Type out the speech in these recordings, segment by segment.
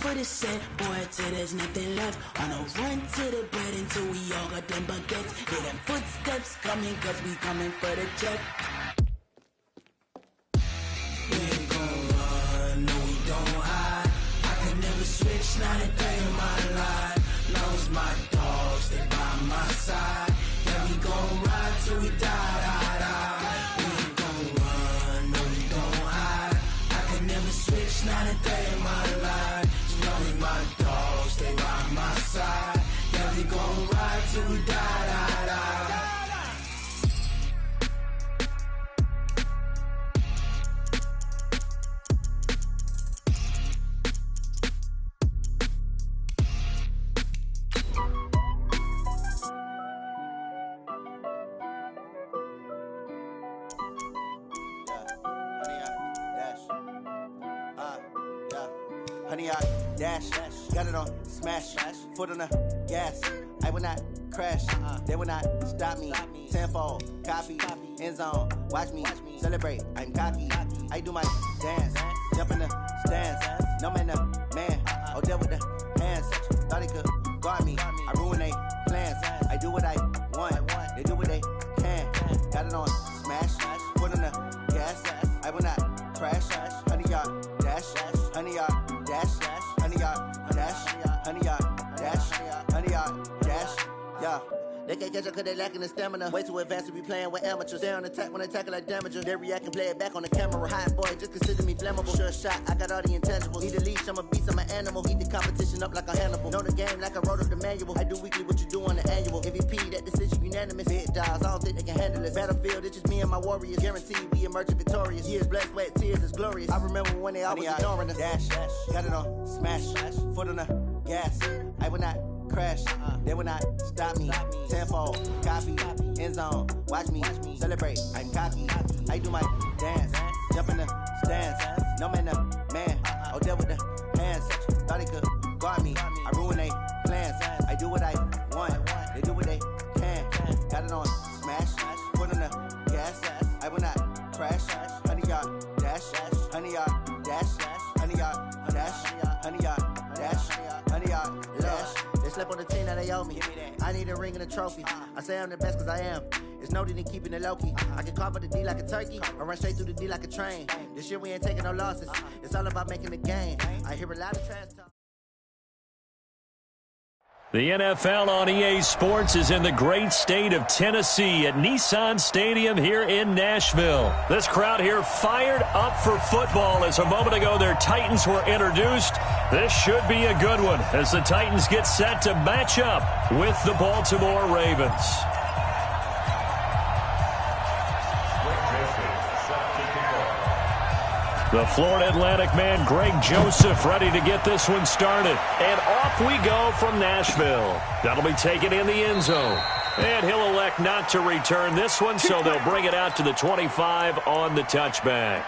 for the set, boy, till there's nothing left. On a run to the bread until we all got them baguettes. Hear them footsteps coming, cause we coming for the check. We ain't gon' run, no we don't hide. I could never switch, not a day in my life. Long as my dogs, they by my side. Yeah, we gon' ride till we die, die, die. We ain't gon' run, no we don't hide. I could never switch, not a day in my life. As long as my dogs, they by my side. Yeah, we gon' ride till we die, die, die. Honey, I dash, got it on smash, foot on the gas. I will not crash, they will not stop me. Tenfold, copy, end zone, watch me celebrate. I'm cocky, I do my dance, jump in the stands. No man, the man, oh, deal with the hands. Thought he could guard me, I ruin they plans. I do what I want, they do what they can. Got it on smash, foot on the gas. I will not crash, honey, y'all dash, honey, y'all dash, honey, y'all dash, honey, y'all dash, honey, y'all dash, yeah. They can't catch up cause they lacking the stamina. Way too advanced to be playing with amateurs. They on attack when they tackle like damager. They react and play it back on the camera. Hot boy, just consider me flammable. Sure shot, I got all the intangibles. Need a leash, I'm a beast, I'm an animal. Eat the competition up like a Hannibal. Know the game like I wrote up the manual. I do weekly what you do on the annual. MVP, that decision unanimous. Big dials, I don't think they can handle it. Battlefield, it's just me and my warriors. Guaranteed we emerge victorious. Years, blood, sweat, tears, it's glorious. I remember when they always ignoring us. Dash, got it on smash, foot on the gas. I will not crash, they will not stop me. Tenfold, copy, end zone, watch me celebrate. I'm cocky, I do my dance, jump in the stands. No man, the man, oh, deal with the hands. Thought he could guard me, I ruin they plans. I do what I want, they do what they can. Got it on smash, foot on the gas. I will not crash, honey, y'all dash, honey, y'all dash, honey, y'all dash, honey, y'all dash, honey, y'all dash. They slept on the team that they owe me. I need a ring and a trophy. I say I'm the best cause I am. It's no need in keeping it low-key. I can carve up the D like a turkey or run straight through the D like a train. This year we ain't taking no losses. It's all about making the game. I hear a lot of trash talk. The NFL on EA Sports is in the great state of Tennessee at Nissan Stadium here in Nashville. This crowd here fired up for football as a moment ago their Titans were introduced. This should be a good one as the Titans get set to match up with the Baltimore Ravens. The Florida Atlantic man, Greg Joseph, ready to get this one started. And off we go from Nashville. That'll be taken in the end zone. And he'll elect not to return this one, so they'll bring it out to the 25 on the touchback.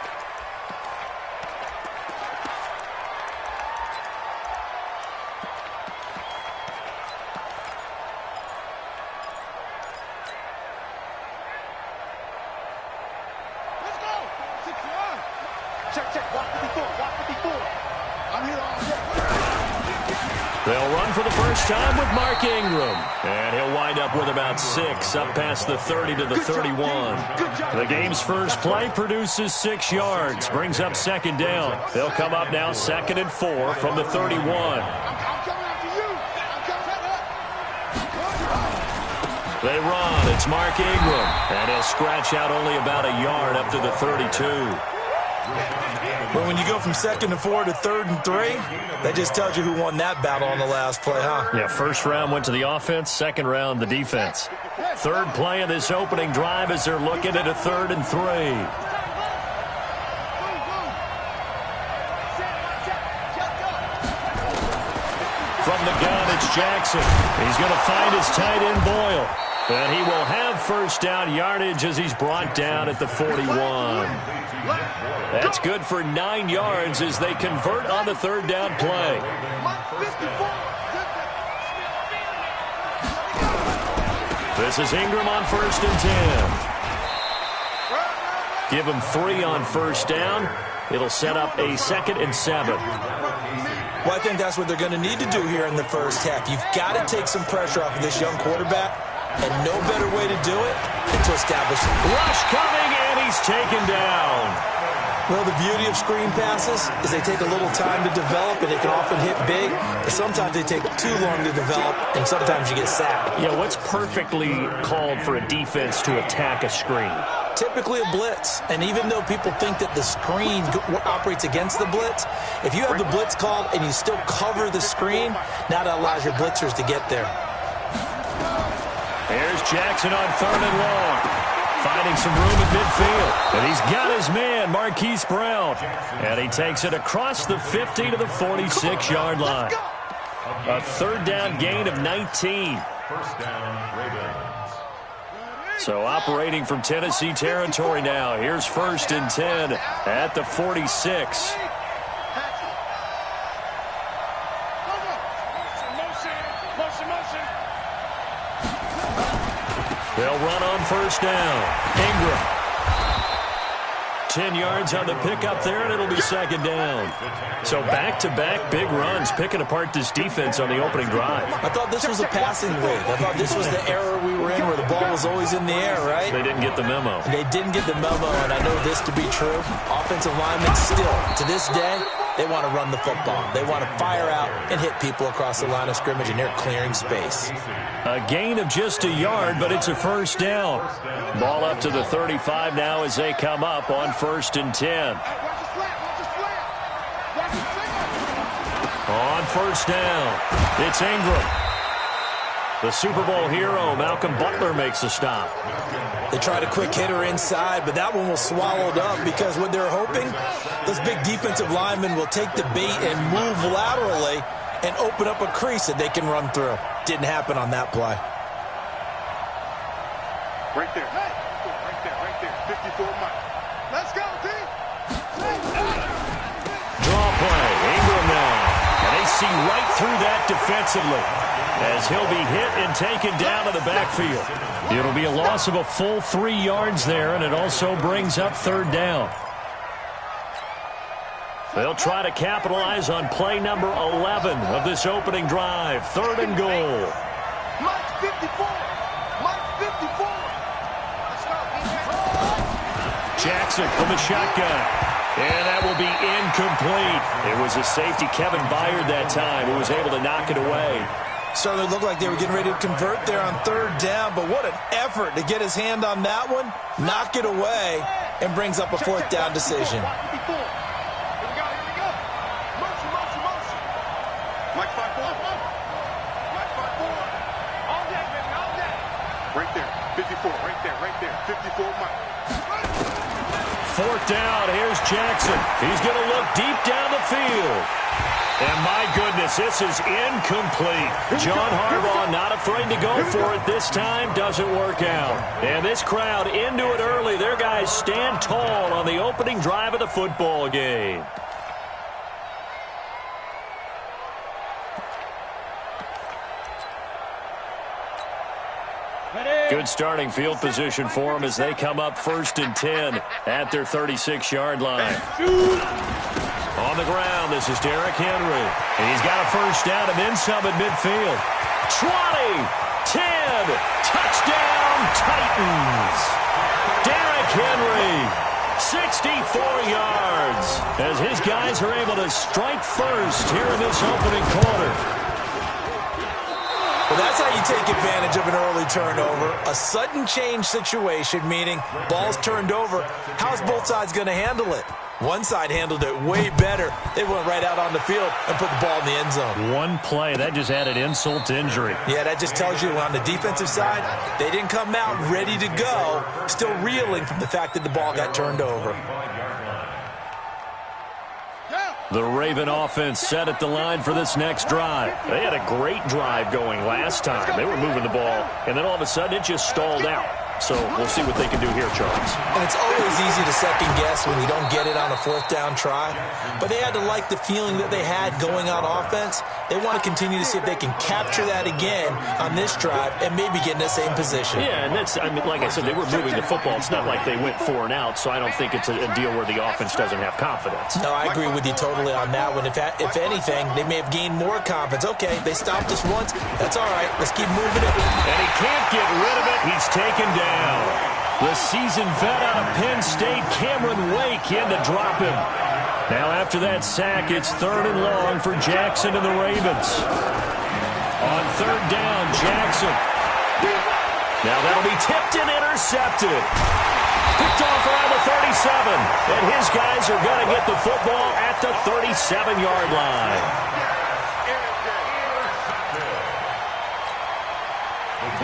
They'll run for the first time with Mark Ingram. And he'll wind up with about 6, up past the 30 to the 31. The game's first play produces 6 yards, brings up second down. They'll come up now 2nd and 4 from the 31. They run. It's Mark Ingram. And he'll scratch out only about a yard up to the 32. But when you go from 2nd and 4 to 3rd and 3, that just tells you who won that battle on the last play, huh? Yeah, first round went to the offense, second round the defense. Third play of this opening drive as they're looking at a 3rd and 3. From the gun, it's Jackson. He's going to find his tight end Boyle. And he will have first down yardage as he's brought down at the 41. That's good for 9 yards as they convert on the 3rd down play. This is Ingram on 1st and 10. Give him 3 on first down. It'll set up a 2nd and 7. Well, I think that's what they're going to need to do here in the first half. You've got to take some pressure off of this young quarterback, and no better way to do it than to establish it. Rush coming, and he's taken down. Well, the beauty of screen passes is they take a little time to develop, and they can often hit big, but sometimes they take too long to develop, and sometimes you get sacked. Yeah, what's perfectly called for a defense to attack a screen? Typically a blitz, and even though people think that the screen operates against the blitz, if you have the blitz called and you still cover the screen, now that allows your blitzers to get there. Here's Jackson on 3rd and long. Finding some room at midfield. And he's got his man, Marquise Brown. And he takes it across the 50 to the 46-yard line. A 3rd down gain of 19. First down, Ravens. So operating from Tennessee territory now. Here's 1st and 10 at the 46. They'll run on 1st down. Ingram. 10 yards on the pickup there, and it'll be 2nd down. So back-to-back big runs, picking apart this defense on the opening drive. I thought this was a passing league. I thought this was the era we were in where the ball was always in the air, right? They didn't get the memo. They didn't get the memo, and I know this to be true. Offensive linemen still, to this day, they want to run the football. They want to fire out and hit people across the line of scrimmage, and they're clearing space. A gain of just a yard, but it's a 1st down. Ball up to the 35 now as they come up on 1st and 10. On 1st down, it's Ingram. The Super Bowl hero, Malcolm Butler, makes a stop. They tried a quick hitter inside, but that one was swallowed up because what they're hoping, those big defensive linemen will take the bait and move laterally and open up a crease that they can run through. Didn't happen on that play. Right there. Right there. 54 Mike. Let's go, D. Draw play. Ingram now. And they see right through that defensively as he'll be hit and taken down to the backfield. It'll be a loss of a full 3 yards there, and it also brings up 3rd down. They'll try to capitalize on play number 11 of this opening drive. 3rd and goal. Mike 54. Mike 54. Jackson from the shotgun. And that will be incomplete. It was a safety, Kevin Byard, that time, who was able to knock it away. Certainly looked like they were getting ready to convert there on 3rd down, but what an effort to get his hand on that one, knock it away, and brings up a 4th down decision. Right there, 54, right there, 54 Mike. 4th down, here's Jackson. He's going to look deep down the field. And my goodness, this is incomplete. John Harbaugh not afraid to go for it this time. Doesn't work out. And this crowd into it early. Their guys stand tall on the opening drive of the football game. Good starting field position for them as they come up 1st and 10 at their 36-yard line. On the ground, this is Derrick Henry. And he's got a 1st down and then some at midfield. 20, 10, touchdown Titans. Derrick Henry, 64 yards, as his guys are able to strike first here in this opening quarter. Well, that's how you take advantage of an early turnover. A sudden change situation, meaning ball's turned over. How's both sides going to handle it? One side handled it way better. They went right out on the field and put the ball in the end zone. One play, that just added insult to injury. Yeah, that just tells you on the defensive side, they didn't come out ready to go, still reeling from the fact that the ball got turned over. The Raven offense set at the line for this next drive. They had a great drive going last time. They were moving the ball, and then all of a sudden it just stalled out. So we'll see what they can do here, Charles. And it's always easy to second guess when you don't get it on a 4th down try. But they had to like the feeling that they had going on offense They want to continue to see if they can capture that again on this drive and maybe get in the same position. Yeah, and that's, I mean, like I said, they were moving the football. It's not like they went 4 and out, so I don't think it's a deal where the offense doesn't have confidence. No, I agree with you totally on that one. If anything, they may have gained more confidence. Okay, they stopped us once. That's all right. Let's keep moving it. And he can't get rid of it. He's taken down. The seasoned vet out of Penn State, Cameron Wake, in to drop him. Now after that sack, it's 3rd and long for Jackson and the Ravens. On 3rd down, Jackson. Now that'll be tipped and intercepted. Picked off around the 37. And his guys are going to get the football at the 37-yard line.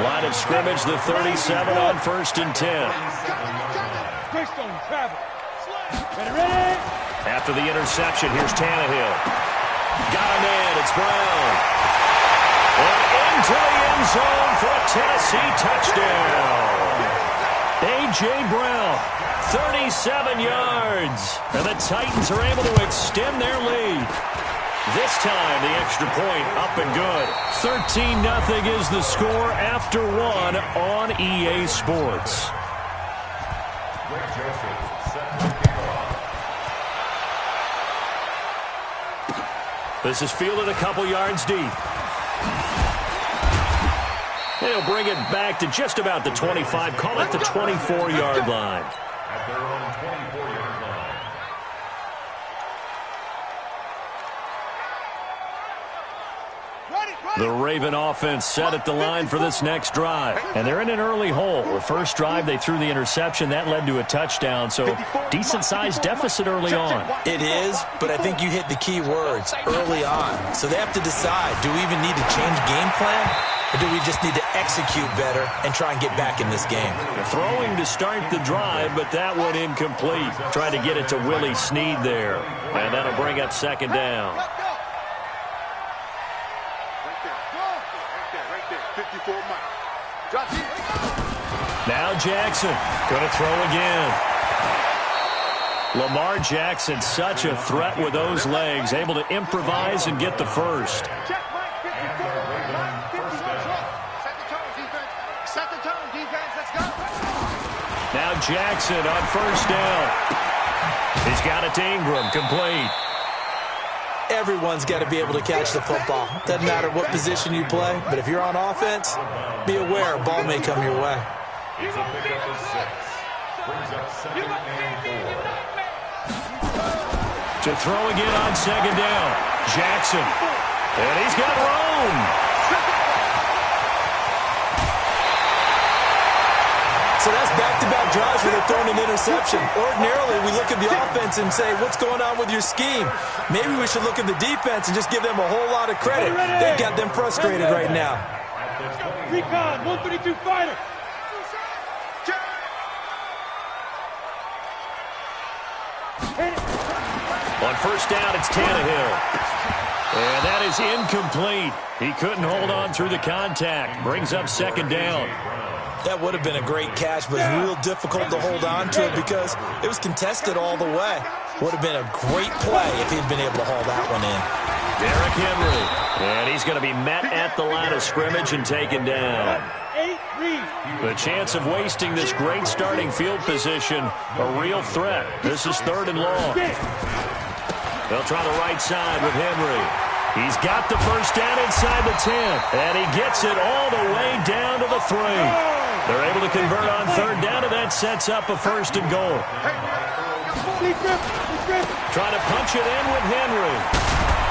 Line of scrimmage, the 37 on 1st and 10. After the interception, here's Tannehill. Got a man, it's Brown. And into the end zone for a Tennessee touchdown. A.J. Brown, 37 yards. And the Titans are able to extend their lead. This time, the extra point up and good. 13-0 is the score after 1 on EA Sports. This is fielded a couple yards deep. They'll bring it back to just about the 25, call it the 24-yard line. At their own 24-yard line. The Raven offense set at the line for this next drive. And they're in an early hole. The first drive, they threw the interception. That led to a touchdown, so decent-sized deficit early on. It is, but I think you hit the key words, early on. So they have to decide, do we even need to change game plan? Or do we just need to execute better and try and get back in this game? Throwing to start the drive, but that one incomplete. Trying to get it to Willie Snead there. And that'll bring up 2nd down. Now Jackson going to throw again. Lamar Jackson, such a threat with those legs, able to improvise and get the first. Now Jackson on 1st down. He's got it to Ingram, complete. Everyone's got to be able to catch the football. Doesn't matter what position you play, but if you're on offense, be aware a ball may come your way. It's a pickup of 6. Brings up 2nd and 4. To throw again on 2nd down. Jackson. And he's got room. So that's back-to-back drives where they're throwing an interception. Ordinarily, we look at the offense and say, what's going on with your scheme? Maybe we should look at the defense and just give them a whole lot of credit. They've got them frustrated right now. Recon, 132 fighter. On 1st down, it's Tannehill. And that is incomplete. He couldn't hold on through the contact. Brings up 2nd down. That would have been a great catch, but real difficult to hold on to it because it was contested all the way. Would have been a great play if he'd been able to haul that one in. Derrick Henry. And he's going to be met at the line of scrimmage and taken down. The chance of wasting this great starting field position, a real threat. This is 3rd and long. They'll try the right side with Henry. He's got the first down inside the 10. And he gets it all the way down to the 3. They're able to convert on 3rd down, and that sets up a 1st and goal. Trying to punch it in with Henry.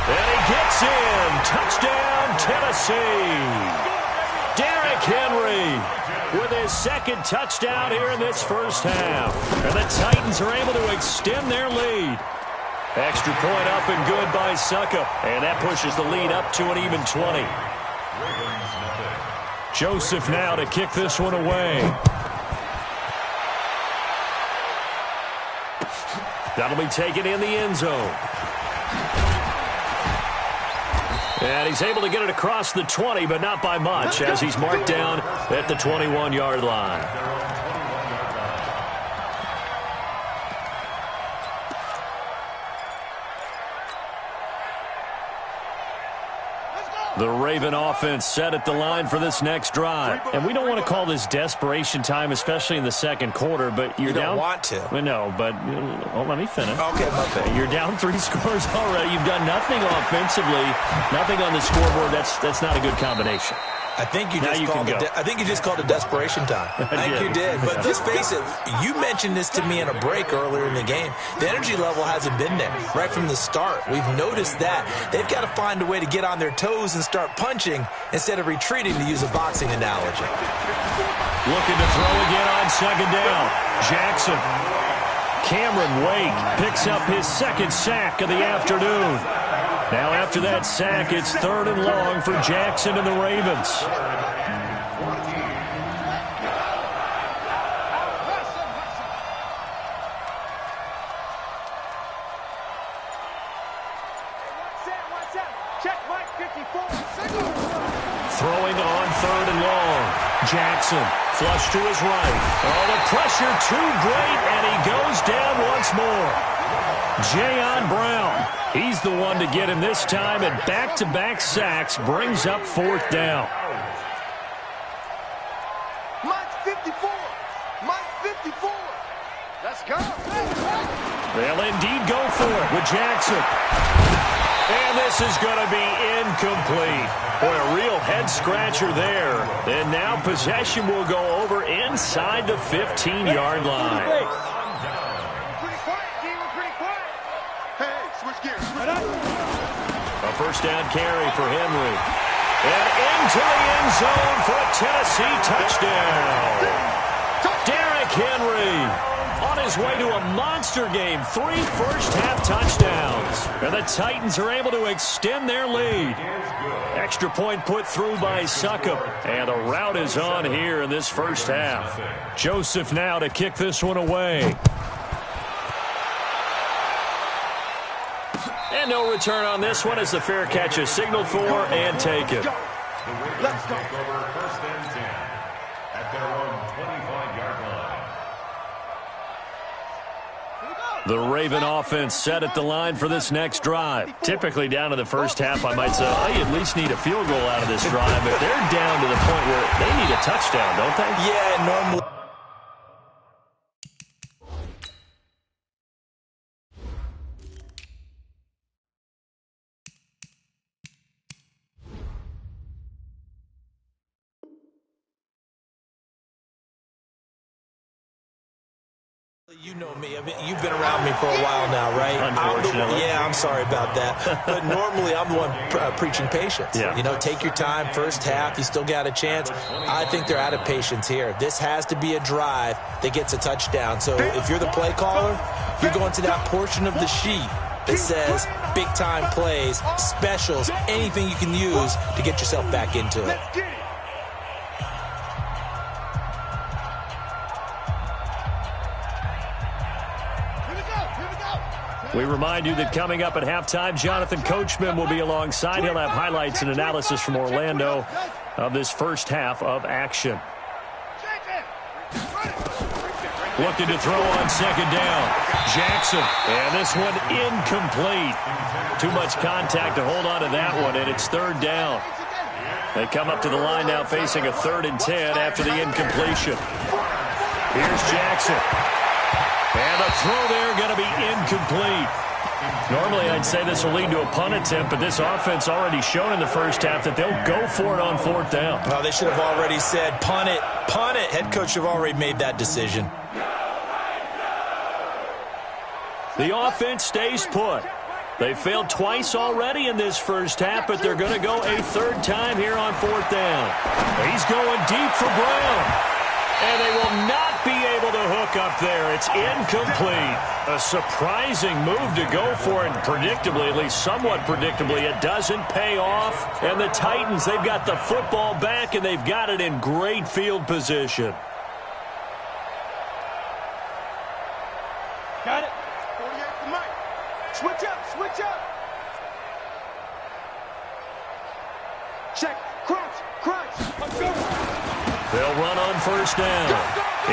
And he gets in. Touchdown, Tennessee. Derrick Henry with his 2nd touchdown here in this first half. And the Titans are able to extend their lead. Extra point up and good by Suckup. And that pushes the lead up to an even 20. Joseph now to kick this one away. That'll be taken in the end zone. And he's able to get it across the 20, but not by much, as he's marked down at the 21-yard line. The Raven offense set at the line for this next drive. And we don't want to call this desperation time, especially in the second quarter, but you're down. You don't want to. No, but let me finish. Okay, my bad. You're down 3 scores already. You've done nothing offensively, nothing on the scoreboard. That's not a good combination. I think you just called it desperation time. I think you did. But let's face it, you mentioned this to me in a break earlier in the game. The energy level hasn't been there right from the start. We've noticed that. They've got to find a way to get on their toes and start punching instead of retreating, to use a boxing analogy. Looking to throw again on second down. Jackson. Cameron Wake picks up his second sack of the afternoon. Now after that sack, it's 3rd and long for Jackson and the Ravens. Throwing on 3rd and long. Jackson, flush to his right. Oh, the pressure too great, and he goes down once more. Jayon Brown, he's the one to get him this time, and back-to-back sacks brings up 4th down. Mike 54. Mike 54. Let's go. They'll indeed go for it with Jackson. And this is going to be incomplete. Boy, a real head-scratcher there. And now possession will go over inside the 15-yard line. Pretty quiet, G. We're pretty quiet. Hey, switch gears. A first down carry for Henry. And into the end zone for a Tennessee touchdown. Derrick Henry on his way to a monster game. 3 first-half touchdowns. And the Titans are able to extend their lead. Extra point put through by Succop. And the route is on here in this first half. Joseph now to kick this one away. And no return on this one as the fair catch is signaled for and taken. Let's go. First and 10 at their own 25-yard line. The Raven offense set at the line for this next drive. Typically down to the first half, I might say, oh, you at least need a field goal out of this drive. But they're down to the point where they need a touchdown, don't they? Yeah, normally. You know me. I mean, you've been around me for a while now, right? Unfortunately. I'm sorry about that. But normally I'm the one preaching patience. Yeah. You know, take your time. First half, you still got a chance. I think they're out of patience here. This has to be a drive that gets a touchdown. So if you're the play caller, you're going to that portion of the sheet that says big-time plays, specials, anything you can use to get yourself back into it. Let's get it. We remind you that coming up at halftime, Jonathan Coachman will be alongside. He'll have highlights and analysis from Orlando of this first half of action. Looking to throw on second down. Jackson. And this one incomplete. Too much contact to hold on to that one, and it's 3rd down. They come up to the line now facing a 3rd and 10 after the incompletion. Here's Jackson. And the throw there going to be incomplete. Normally, I'd say this will lead to a punt attempt, but this offense already shown in the first half that they'll go for it on 4th down. Well, they should have already said, punt it, punt it. Head coach have already made that decision. The offense stays put. They failed twice already in this first half, but they're going to go a 3rd time here on 4th down. He's going deep for Brown. And they will not be able to hook up there. It's incomplete. A surprising move to go for it. Predictably, at least somewhat predictably, it doesn't pay off. And the Titans, they've got the football back, and they've got it in great field position. Got it. 48 for Mike. Switch up, switch up. Check. Crunch, crunch. Let's go. They'll run on first down.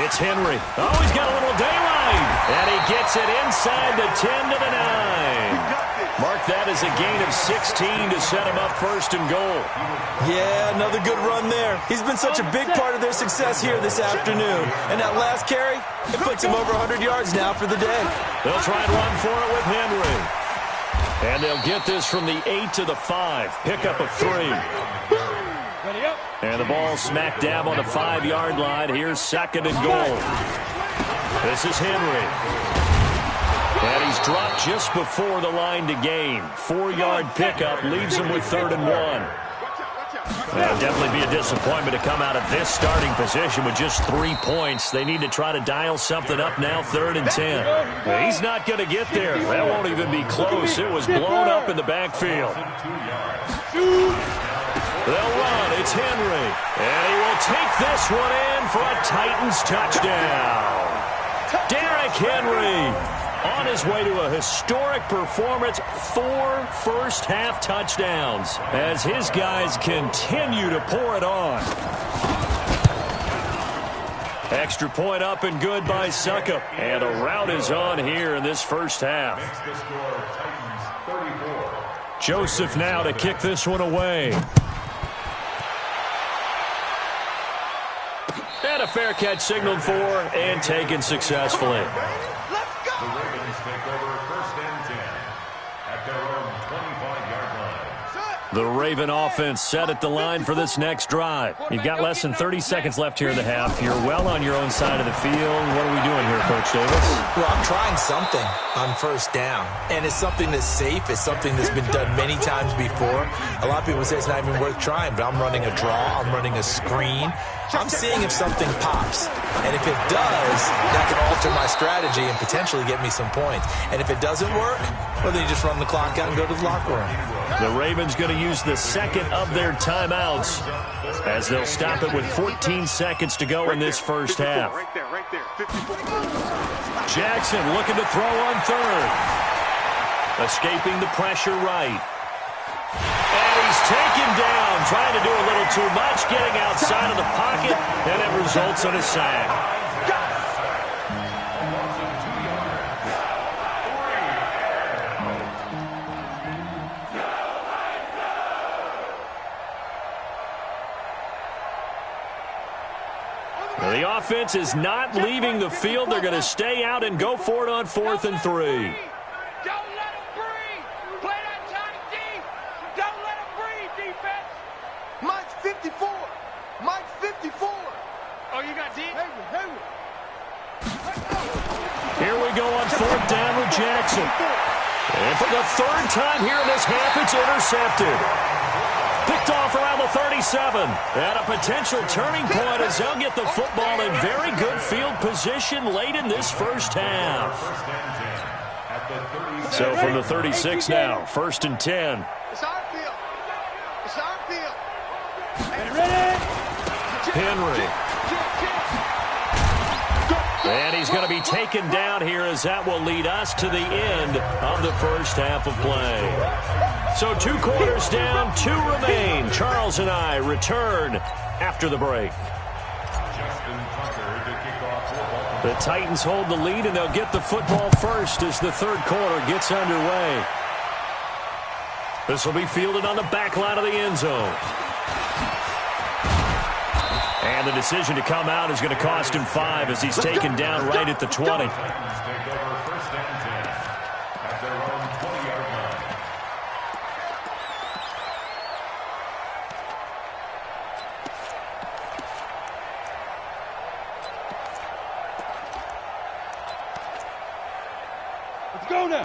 It's Henry. Oh, he's got a little daylight. And he gets it inside the 10 to the 9. Mark that as a gain of 16 to set him up first and goal. Yeah, another good run there. He's been such a big part of their success here this afternoon. And that last carry, it puts him over 100 yards now for the day. They'll try and run for it with Henry. And they'll get this from the 8 to the 5. Pickup of 3. And the ball smack dab on the 5-yard line. Here's second and goal. This is Henry. And he's dropped just before the line to gain. 4-yard pickup leaves him with 3rd and 1. It'll definitely be a disappointment to come out of this starting position with just 3 points. They need to try to dial something up now, 3rd and 10. He's not going to get there. That won't even be close. It was blown up in the backfield. They'll run. It's Henry. And he will take this one in for a Titans touchdown. Derrick Henry on his way to a historic performance, 4 first-half touchdowns as his guys continue to pour it on. Extra point up and good by Succop. And a rout is on here in this first half. Joseph now to kick this one away. And a fair catch signaled for and taken successfully. The Ravens take over 1st and 10 at their own 25-yard line. The Raven offense set at the line for this next drive. You've got less than 30 seconds left here in the half. You're well on your own side of the field. What are we doing here, Coach Davis? Well, I'm trying something on first down, and it's something that's safe. It's something that's been done many times before. A lot of people say it's not even worth trying, but I'm running a draw. I'm running a screen. I'm seeing if something pops. And if it does, that can alter my strategy and potentially get me some points. And if it doesn't work, well, then you just run the clock out and go to the locker room. The Ravens going to use the second of their timeouts as they'll stop it with 14 seconds to go in this first half. Right there. 54. Jackson looking to throw on 3rd. Escaping the pressure right. And he's taken down, trying to do a little too much, getting outside of the pocket, and it results in a sack. The offense is not leaving the field. They're going to stay out and go for it on 4th and 3. Don't let him breathe. Play that tight D. Don't let him breathe, defense. Mike's 54. Mike's 54. Oh, you got D? Here we go on 4th down with Jackson. And for the 3rd time here in this half, it's intercepted. Picked off around the 37. And a potential turning point as they'll get the football in very good field position late in this first half. So from the 36 now, 1st and 10. It's our field. It's our field. Henry. And he's going to be taken down here as that will lead us to the end of the first half of play. So 2 quarters down, 2 remain. Charles and I return after the break. The Titans hold the lead, and they'll get the football first as the 3rd quarter gets underway. This will be fielded on the back line of the end zone. And the decision to come out is going to cost him 5 as he's taken down right at the 20.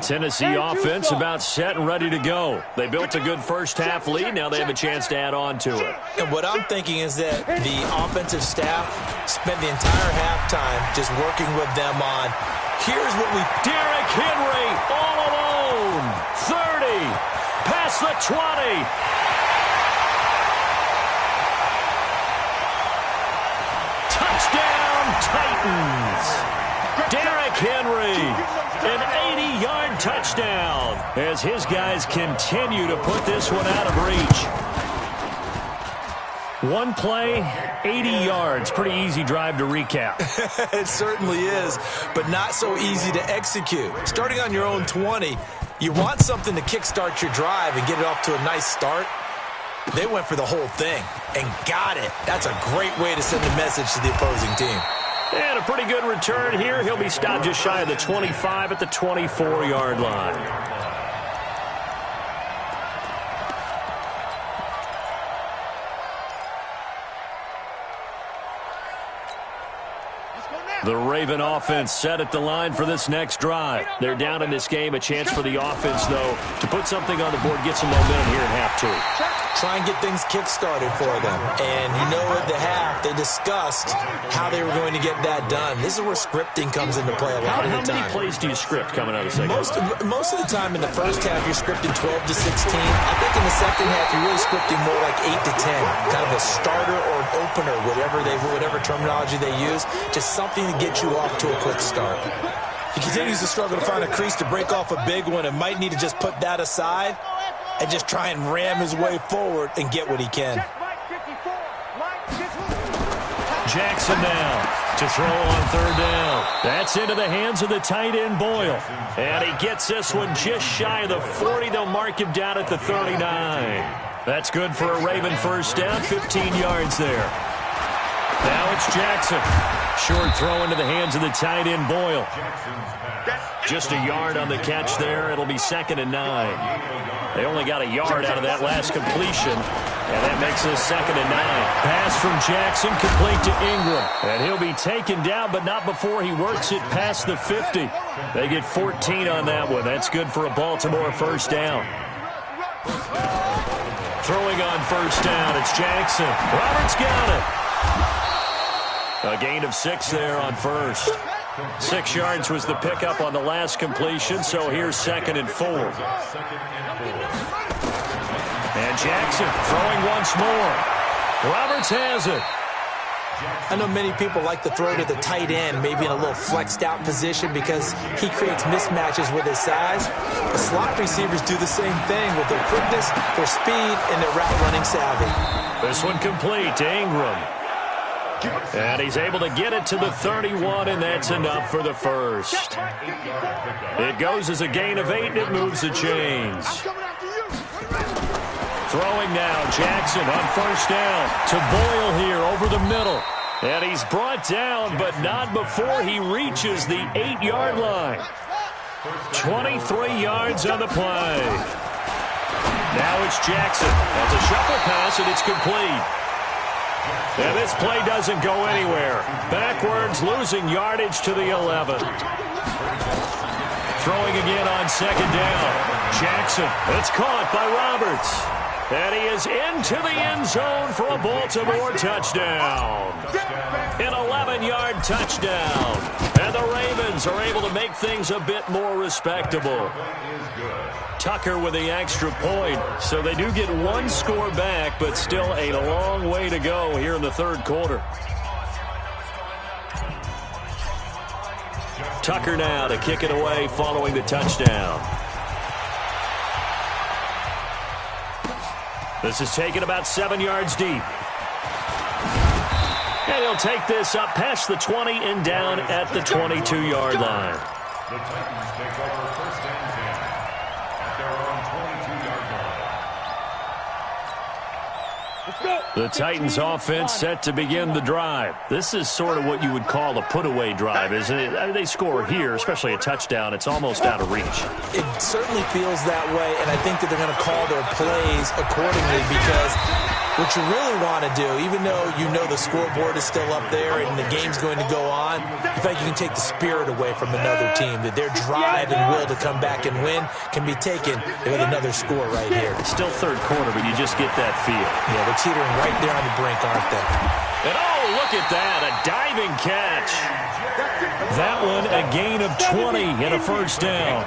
Tennessee offense about set and ready to go. They built a good first half lead. Now they have a chance to add on to it. And what I'm thinking is that the offensive staff spent the entire halftime just working with them on, here's what we... Derrick Henry all alone. 30. Past the 20. Touchdown Titans. Derrick Henry, an 80-yard touchdown as his guys continue to put this one out of reach. One play, 80 yards. Pretty easy drive to recap. It certainly is, but not so easy to execute. Starting on your own 20, you want something to kickstart your drive and get it off to a nice start. They went for the whole thing and got it. That's a great way to send a message to the opposing team. And a pretty good return here. He'll be stopped just shy of the 25 at the 24-yard line. The Raven offense set at the line for this next drive. They're down in this game. A chance for the offense, though, to put something on the board, get some momentum here at half two. Try and get things kick-started for them. And you know at the half, they discussed how they were going to get that done. This is where scripting comes into play a lot of the time. How many plays do you script coming out of the second half? Most of the time in the first half, you're scripting 12 to 16. I think in the second half, you're really scripting more like 8 to 10. Kind of a starter or an opener, whatever terminology they use. Just something to get you off to a quick start. He continues to struggle to find a crease to break off a big one and might need to just put that aside and just try and ram his way forward and get what he can. Jackson now to throw on third down. That's into the hands of the tight end Boyle. And he gets this one just shy of the 40. They'll mark him down at the 39. That's good for a Raven first down, 15 yards there. Now it's Jackson. Short throw into the hands of the tight end Boyle. Just a yard on the catch there. It'll be 2nd and 9. They only got a yard out of that last completion, and that makes it 2nd and 9. Pass from Jackson complete to Ingram, and he'll be taken down, but not before he works it past the 50. They get 14 on that one. That's good for a Baltimore first down. Throwing on first down, it's Jackson. Roberts got it. A gain of 6 there on first. 6 yards was the pickup on the last completion, so here's 2nd and 4. And Jackson throwing once more. Roberts has it. I know many people like to throw to the tight end, maybe in a little flexed out position because he creates mismatches with his size. The slot receivers do the same thing with their quickness, their speed, and their route running savvy. This one complete to Ingram. And he's able to get it to the 31, and that's enough for the first. It goes as a gain of 8, and it moves the chains. Throwing now, Jackson on first down to Boyle here over the middle. And he's brought down, but not before he reaches the 8-yard line. 23 yards on the play. Now it's Jackson. That's a shuffle pass, and it's complete. And this play doesn't go anywhere. Backwards, losing yardage to the 11. Throwing again on second down. Jackson, it's caught by Roberts. And he is into the end zone for a Baltimore touchdown. An 11-yard touchdown. And the Ravens are able to make things a bit more respectable. Tucker with the extra point. So they do get one score back, but still a long way to go here in the third quarter. Tucker now to kick it away following the touchdown. This is taken about 7 yards deep. And he'll take this up past the 20 and down at the 22-yard line. The Titans take over first and 10 at their own 22-yard line. The Titans offense set to begin the drive. This is sort of what you would call a put-away drive, isn't it? I mean, they score here, especially a touchdown. It's almost out of reach. It certainly feels that way, and I think that they're going to call their plays accordingly because what you really want to do, even though you know the scoreboard is still up there and the game's going to go on, in fact, you can take the spirit away from another team, that their drive and will to come back and win can be taken with another score right here. It's still third quarter, but you just get that feel. Yeah, they're teetering right there on the brink, aren't they? And oh, look at that, a diving catch. That one, a gain of 20 and a first down.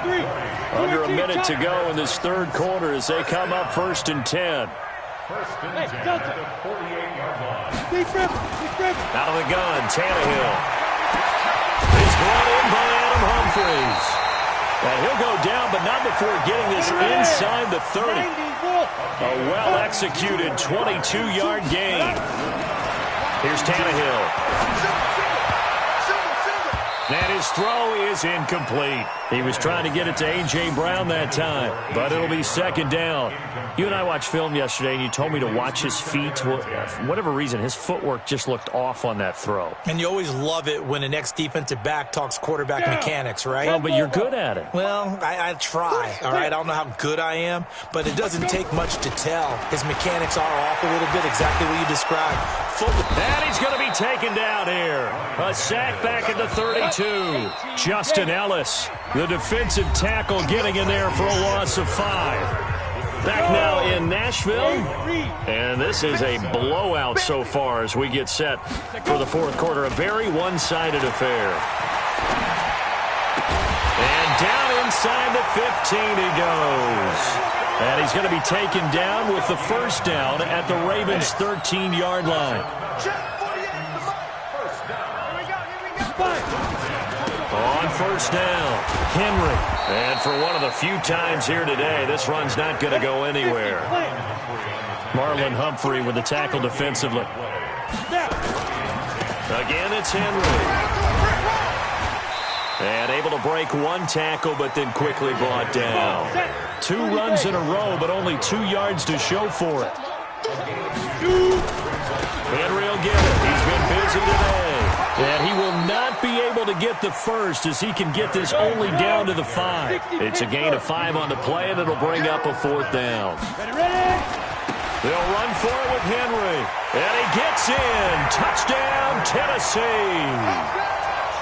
Under a minute to go in this third quarter as they come up 1st and 10. First and 10 at the 48-yard line. Out of the gun, Tannehill. He's brought in by Adam Humphries. And he'll go down, but not before getting this inside the 30. A well-executed 22-yard gain. Here's Tannehill. And his throw is incomplete. He was trying to get it to A.J. Brown that time, but it'll be second down. You and I watched film yesterday, and you told me to watch his feet. For whatever reason, his footwork just looked off on that throw. And you always love it when the next defensive back talks quarterback mechanics, right? Well, but you're good at it. Well, I try, all right? I don't know how good I am, but it doesn't take much to tell. His mechanics are off a little bit, exactly what you described. And he's going to be taken down here. A sack back at the 32. Justin Ellis, the defensive tackle, getting in there for a loss of 5. Back now in Nashville, and this is a blowout so far as we get set for the fourth quarter. A very one-sided affair. And down inside the 15 he goes. And he's going to be taken down with the first down at the Ravens' 13-yard line. On first down, Henry. And for one of the few times here today, this run's not going to go anywhere. Marlon Humphrey with the tackle defensively. Again, it's Henry. And able to break one tackle, but then quickly brought down. 2 runs in a row, but only 2 yards to show for it. Henry will get it. He's been busy today. And he will not be able to get the first as he can get this only down to the 5. It's a gain of 5 on the play, and it'll bring up a 4th down. They'll run for it with Henry. And he gets in. Touchdown, Tennessee.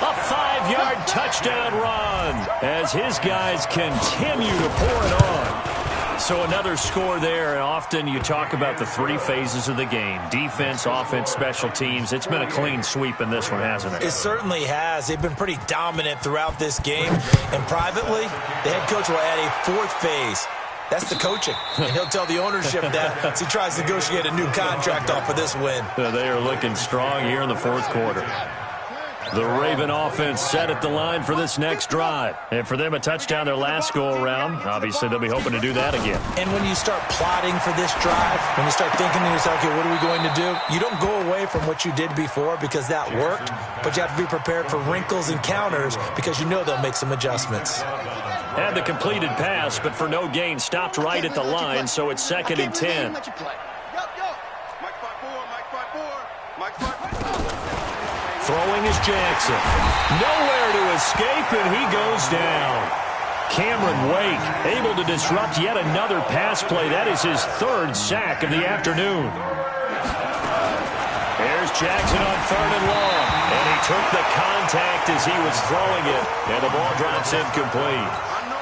A 5-yard touchdown run as his guys continue to pour it on. So another score there, and often you talk about the 3 phases of the game. Defense, offense, special teams. It's been a clean sweep in this one, hasn't it? It certainly has. They've been pretty dominant throughout this game. And privately, the head coach will add a 4th phase. That's the coaching. And he'll tell the ownership that as he tries to negotiate a new contract off of this win. They are looking strong here in the fourth quarter. The Raven offense set at the line for this next drive. And for them, a touchdown their last go-around. Obviously, they'll be hoping to do that again. And when you start plotting for this drive, when you start thinking to yourself, okay, what are we going to do? You don't go away from what you did before because that worked, but you have to be prepared for wrinkles and counters because you know they'll make some adjustments. Had the completed pass, but for no gain, stopped right at the line, so it's 2nd and 10. Throwing is Jackson. Nowhere to escape, and he goes down. Cameron Wake able to disrupt yet another pass play. That is his 3rd sack of the afternoon. There's Jackson on 3rd and long. And he took the contact as he was throwing it. And the ball drops incomplete.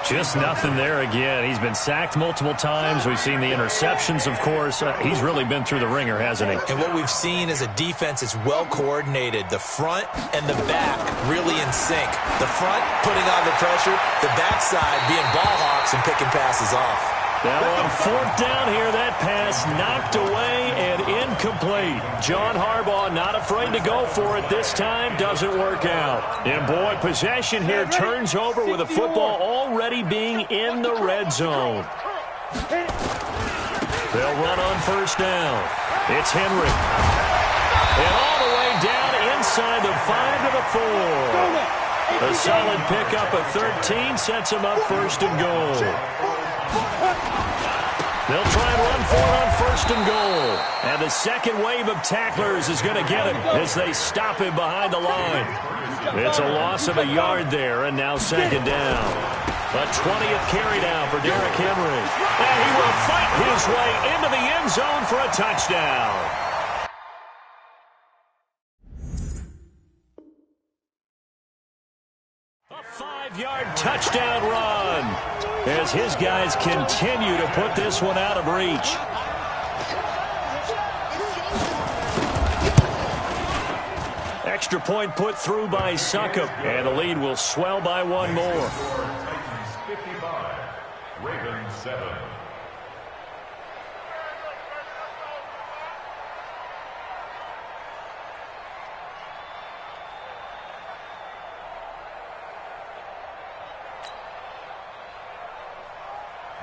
Just nothing there again. He's been sacked multiple times. We've seen the interceptions, of course. He's really been through the ringer, hasn't he? And what we've seen is a defense that's well coordinated. The front and the back really in sync. The front putting on the pressure. The backside being ball hawks and picking passes off. Now on 4th down here, that pass knocked away and incomplete. John Harbaugh not afraid to go for it this time. Doesn't work out. And boy, possession here turns over with the football already being in the red zone. They'll run on 1st down. It's Henry. And all the way down inside the 5 to the 4. A solid pickup of 13 sets him up 1st and goal. They'll try and run for it on 1st and goal. And the second wave of tacklers is going to get him as they stop him behind the line. It's a loss of a yard there, and now 2nd down. A 20th carry down for Derrick Henry. And he will fight his way into the end zone for a touchdown. A 5-yard touchdown run as his guys continue to put this one out of reach. Extra point put through by Succop, and the lead will swell by 1 more. 55, Ravens 7.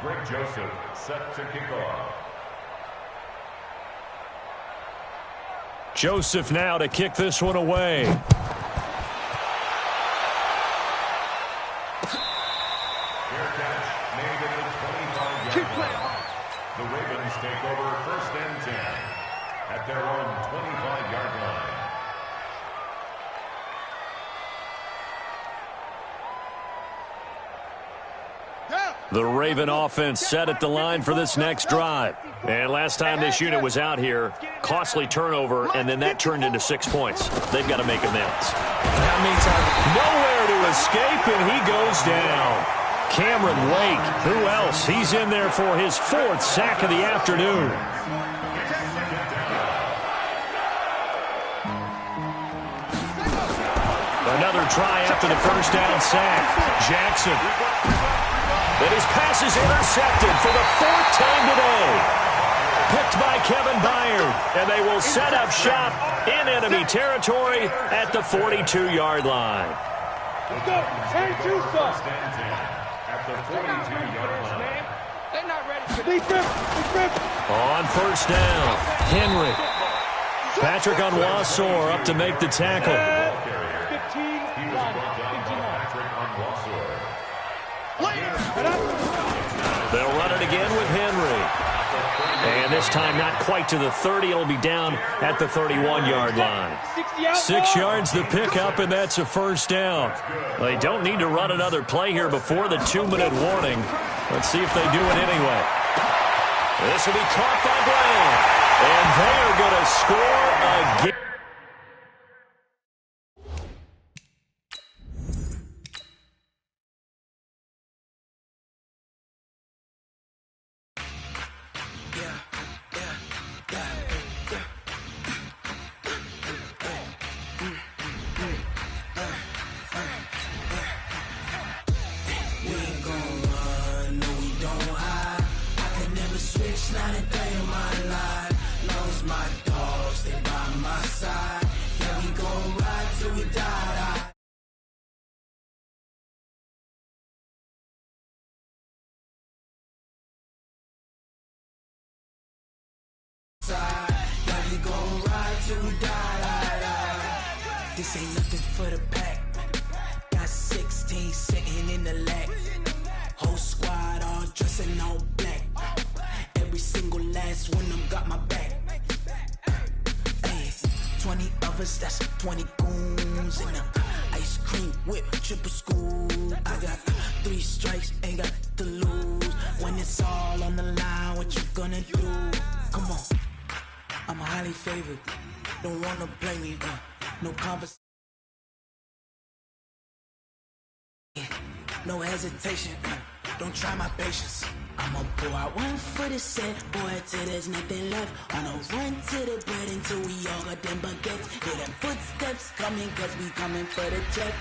Greg Joseph set to kick off. Joseph now to kick this one away. Fair catch made at the 25-yard line. The Ravens take over 1st and 10 at their own 25-yard line. The Raven offense set at the line for this next drive. And last time this unit was out here, costly turnover, and then that turned into 6 points. They've got to make amends. How many times? Nowhere to escape, and he goes down. Cameron Wake, who else? He's in there for his 4th sack of the afternoon. Another try after the first down sack. Jackson. And his pass is intercepted for the 4th time today. Picked by Kevin Byard, and they will set up shop in enemy territory at the 42-yard line. Let's go. Hey, Tusa. At the 42-yard line. They're not ready for Defense. On first down, Henry. Patrick Onwuasor up to make the tackle. 15. He was brought down by Patrick Onwuasor. They'll run it again with Henry. And this time not quite to the 30. It'll be down at the 31-yard line. 6 yards the pickup, and that's a first down. They don't need to run another play here before the 2-minute warning. Let's see if they do it anyway. This will be caught by Brown. And they are going to score again. This ain't nothing for the pack. Got 16 sitting in the lap. Whole squad all dressing all black. Every single last one of them got my back. Hey, 20 of us, that's 20 goons in them. Ice cream whip, triple school. I got 3 strikes, ain't got to lose. When it's all on the line, what you gonna do? Come on, I'm highly favored. Don't wanna blame me, no conversation. No hesitation, don't try my patience. I'ma pour out one for the set, boy, till there's nothing left. On a run to the bread until we all got them baguettes. Hear them footsteps coming, cause we coming for the check.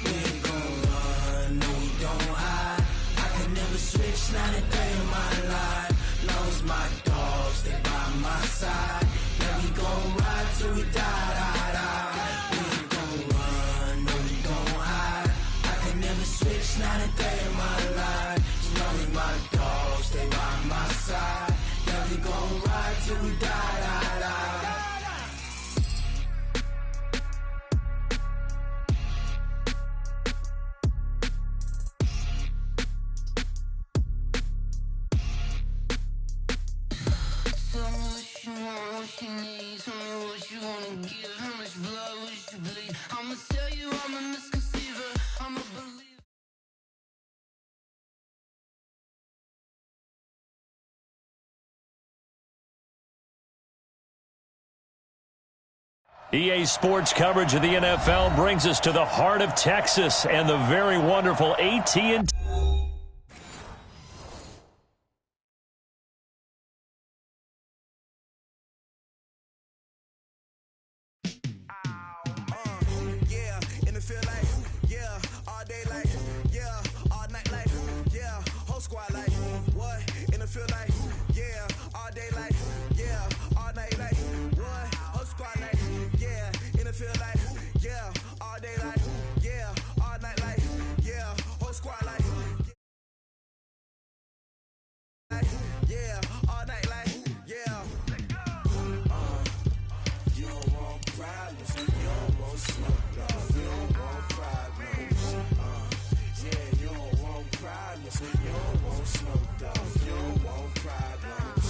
We ain't gon' run, no we don't hide. I could never switch, not a day in my life. Long as my dogs, they by my side. Yeah, we gon' ride till we die. We ain't gon' run, no we don't hide. I could never switch, not a day in my life. As long as my dogs, they by my side. Yeah, we gon' ride till we die. EA Sports coverage of the NFL brings us to the heart of Texas and the very wonderful AT&T. You don't want smoke, though. You don't want problems.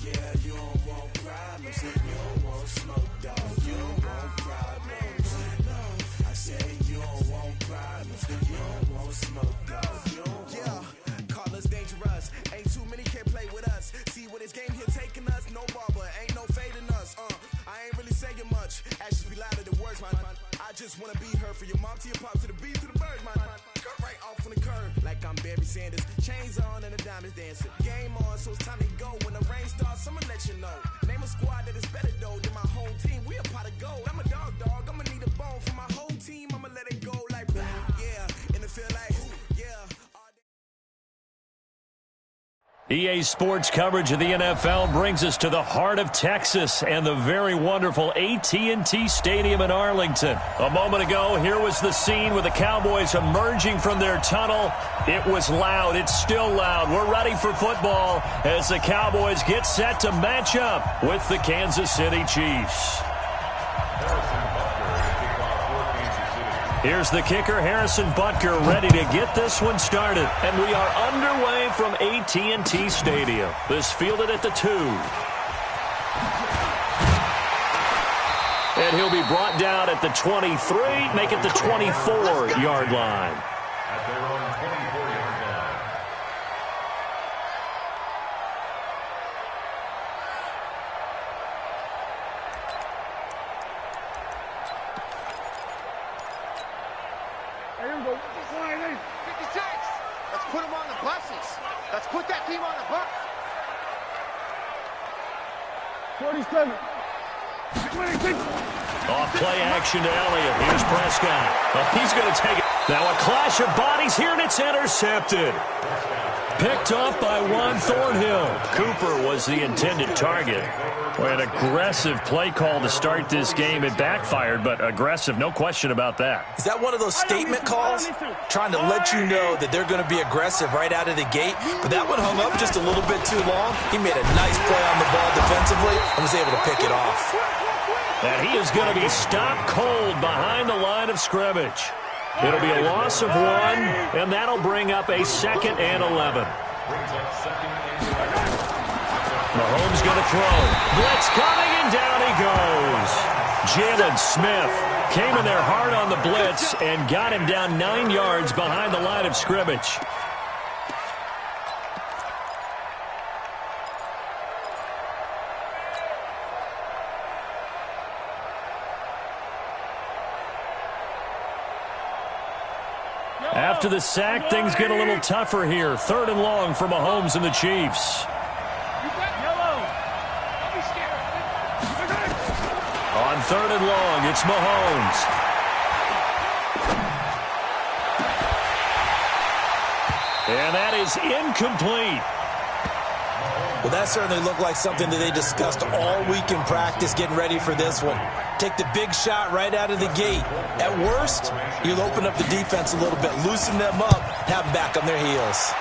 Yeah, you don't want problems. You don't want smoke, though. You don't want problems. No, I said you don't want problems. You don't want smoke, though. You don't yeah, call us dangerous. Ain't too many can play with us. See what this game here taking us. No barber, ain't no fading us. I ain't really saying much. Actions be louder than words, man. I just wanna be heard. For your mom to your pops to the beat to the birds, man. Cut right off on the curb like I'm Barry Sanders. Chains on and the diamonds dancing. Game on, so it's time to go. When the rain starts, I'ma let you know. Name a squad that is better though than my whole team. We a pot of gold. I'm a dog. I'ma need a bone for my whole team. I'ma let it go like yeah. In the field like yeah. EA Sports coverage of the NFL brings us to the heart of Texas and the very wonderful AT&T Stadium in Arlington. A moment ago, here was the scene with the Cowboys emerging from their tunnel. It was loud. It's still loud. We're ready for football as the Cowboys get set to match up with the Kansas City Chiefs. Here's the kicker, Harrison Butker, ready to get this one started. And we are underway from AT&T Stadium. This fielded at the 2. And he'll be brought down at the 23, make it the 24-yard line. At their own 24-yard line. Here we go. 56. Let's put them on the buses. Let's put that team on the bus. 47. 26. Off play action to Elliott. Here's Prescott. Oh, he's going to take it. Now a clash of bodies here, and it's intercepted. Picked off by Juan Thornhill. Cooper was the intended target. Boy, an aggressive play call to start this game. It backfired, but aggressive, no question about that. Is that one of those statement calls? Trying to let you know that they're going to be aggressive right out of the gate. But that one hung up just a little bit too long. He made a nice play on the ball defensively and was able to pick it off. And he is going to be stopped cold behind the line of scrimmage. It'll be a loss of 1, and that'll bring up a 2nd and 11. Mahomes going to throw. Blitz coming, and down he goes. Jalen Smith came in there hard on the blitz and got him down 9 yards behind the line of scrimmage. After the sack, things get a little tougher here. 3rd and long for Mahomes and the Chiefs. On 3rd and long, it's Mahomes. And that is incomplete. Well, that certainly looked like something that they discussed all week in practice getting ready for this one. Take the big shot right out of the gate. At worst, you'll open up the defense a little bit, loosen them up, have them back on their heels.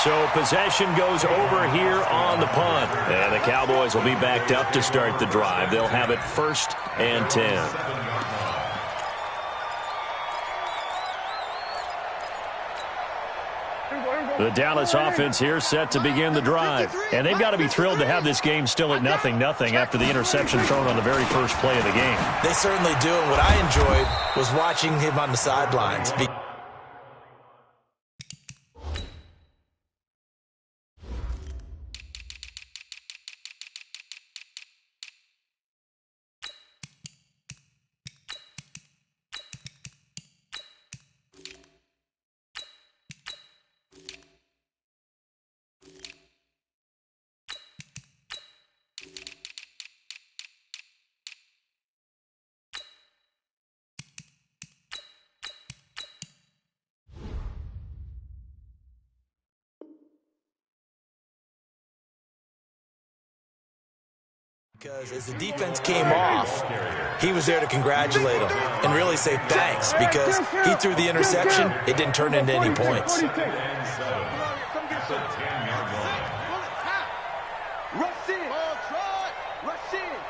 So possession goes over here on the punt. And the Cowboys will be backed up to start the drive. They'll have it 1st and 10. The Dallas offense here set to begin the drive. And they've got to be thrilled to have this game still at 0-0 after the interception thrown on the very first play of the game. They certainly do. And what I enjoyed was watching him on the sidelines. Because as the defense came off, he was there to congratulate him and really say thanks because he threw the interception. It didn't turn into any points. Rush in. Ball try. Rush in.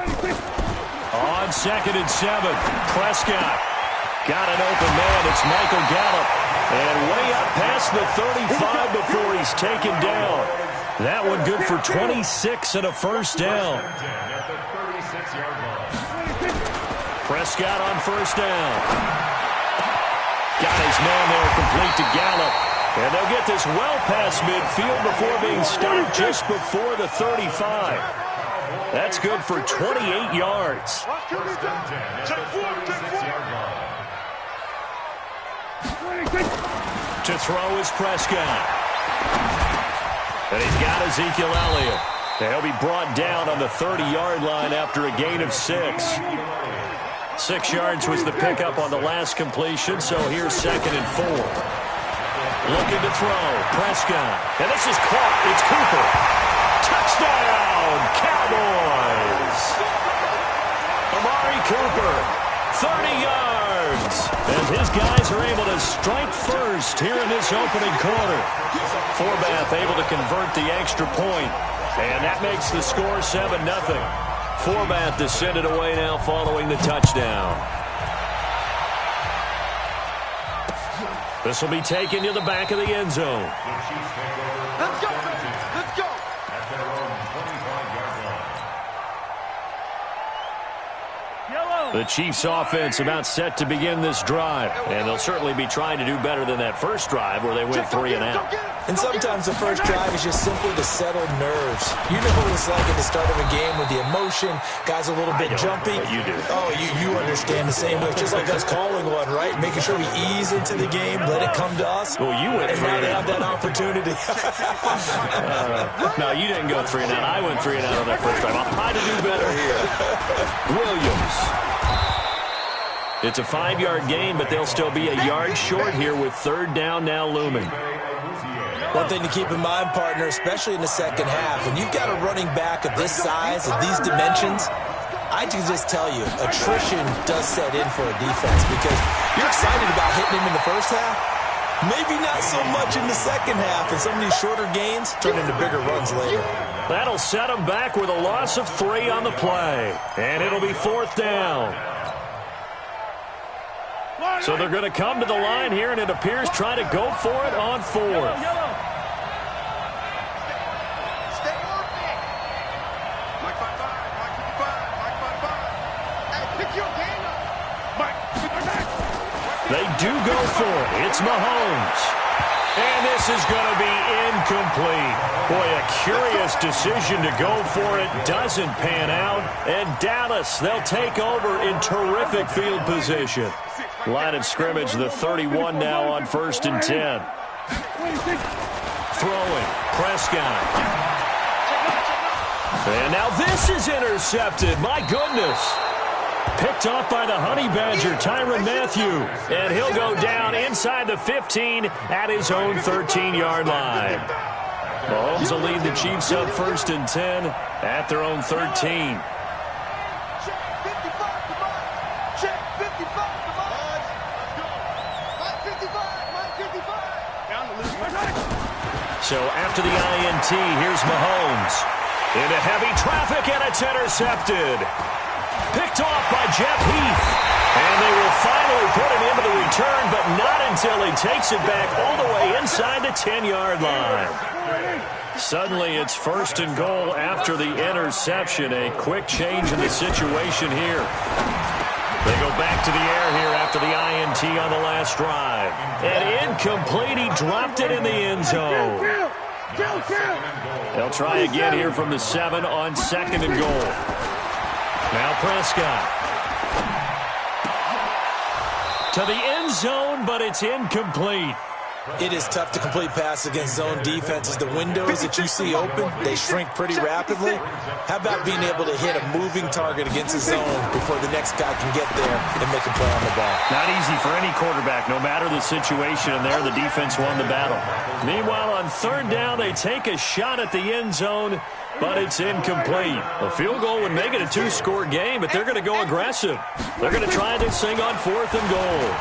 On 2nd and 7, Prescott got an open man. It's Michael Gallup. And way up past the 35 before he's taken down. That one good for 26 and a first down. Prescott on first down. Got his man there, complete to Gallup. And they'll get this well past midfield before being stopped just before the 35. That's good for 28 yards. To throw is Prescott. And he's got Ezekiel Elliott. And he'll be brought down on the 30-yard line after a gain of 6. 6 yards was the pickup on the last completion, so here's 2nd and 4. Looking to throw, Prescott. And this is caught. It's Cooper. Touchdown, Cowboys. Amari Cooper, 30 yards. And his guys are able to strike first here in this opening quarter. Forbath able to convert the extra point. And that makes the score 7-0. Forbath to send it away now following the touchdown. This will be taken to the back of the end zone. Let's go, let's go. At their own 25-yard line. The Chiefs offense about set to begin this drive. And they'll certainly be trying to do better than that first drive where they went 3 and out. And sometimes the first drive is just simply to settle nerves. You know what it's like at the start of a game with the emotion, guys a little bit jumpy. You do. Oh, you understand the same way. It's just like us calling one, right? Making sure we ease into the game, let it come to us. Well, you went and 3 now and they out. have that opportunity. No, you didn't go 3 and out. I went 3 and out on that first drive. I'll try to do better here. Williams. It's a 5-yard gain, but they'll still be a yard short here with 3rd down now looming. One thing to keep in mind, partner, especially in the second half, when you've got a running back of this size, of these dimensions, I can just tell you, attrition does set in for a defense because you're excited about hitting him in the first half. Maybe not so much in the second half, and some of these shorter gains turn into bigger runs later. That'll set them back with a loss of 3 on the play, and it'll be 4th down. So they're going to come to the line here, and it appears try to go for it on 4th. Stay open. Mike 5-5, Mike 55, Mike 5-5. Hey, pick your game up. Mike, They do go for it. It's Mahomes. And this is going to be incomplete. Boy, a curious decision to go for it. Doesn't pan out. And Dallas, they'll take over in terrific field position. Line of scrimmage, the 31 now on 1st and 10. Throwing, Prescott. And now this is intercepted. My goodness. Picked off by the Honey Badger, Tyrann Mathieu. And he'll go down inside the 15 at his own 13-yard line. Mahomes will lead the Chiefs up 1st and 10 at their own 13. So after the INT, here's Mahomes. Into heavy traffic, and it's intercepted. Picked off by Jeff Heath. And they will finally put it into the return, but not until he takes it back all the way inside the 10-yard line. Suddenly, it's 1st and goal after the interception. A quick change in the situation here. They go back to the air here after the INT on the last drive. And incomplete. He dropped it in the end zone. They'll try again here from the 7 on 2nd and goal. Now Prescott. To the end zone, but it's incomplete. It is tough to complete pass against zone defenses. The windows that you see open, they shrink pretty rapidly. How about being able to hit a moving target against a zone before the next guy can get there and make a play on the ball? Not easy for any quarterback, no matter the situation, and there the defense won the battle. Meanwhile, on 3rd down, they take a shot at the end zone, but it's incomplete. A field goal would make it a 2-score game, but they're going to go aggressive. They're going to try this thing on 4th and goal.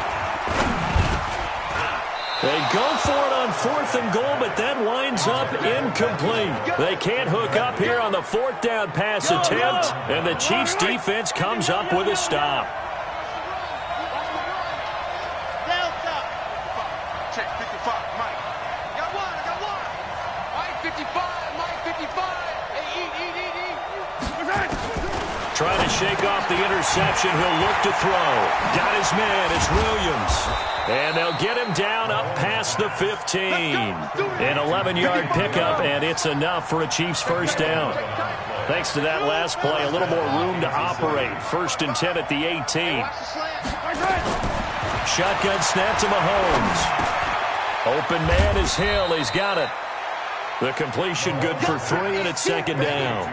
They go for it on 4th and goal, but that winds up incomplete. They can't hook up here on the 4th down pass attempt, and the Chiefs defense comes up with a stop. Check 55, Mike. Got one. Mike 55. Hey, Trying to shake off the interception. He'll look to throw. Got his man. It's Williams. And they'll get him down up past the 15. An 11-yard pickup, and it's enough for a Chiefs first down. Thanks to that last play, a little more room to operate. 1st and 10 at the 18. Shotgun snap to Mahomes. Open man is Hill. He's got it. The completion good for 3, and it's 2nd down.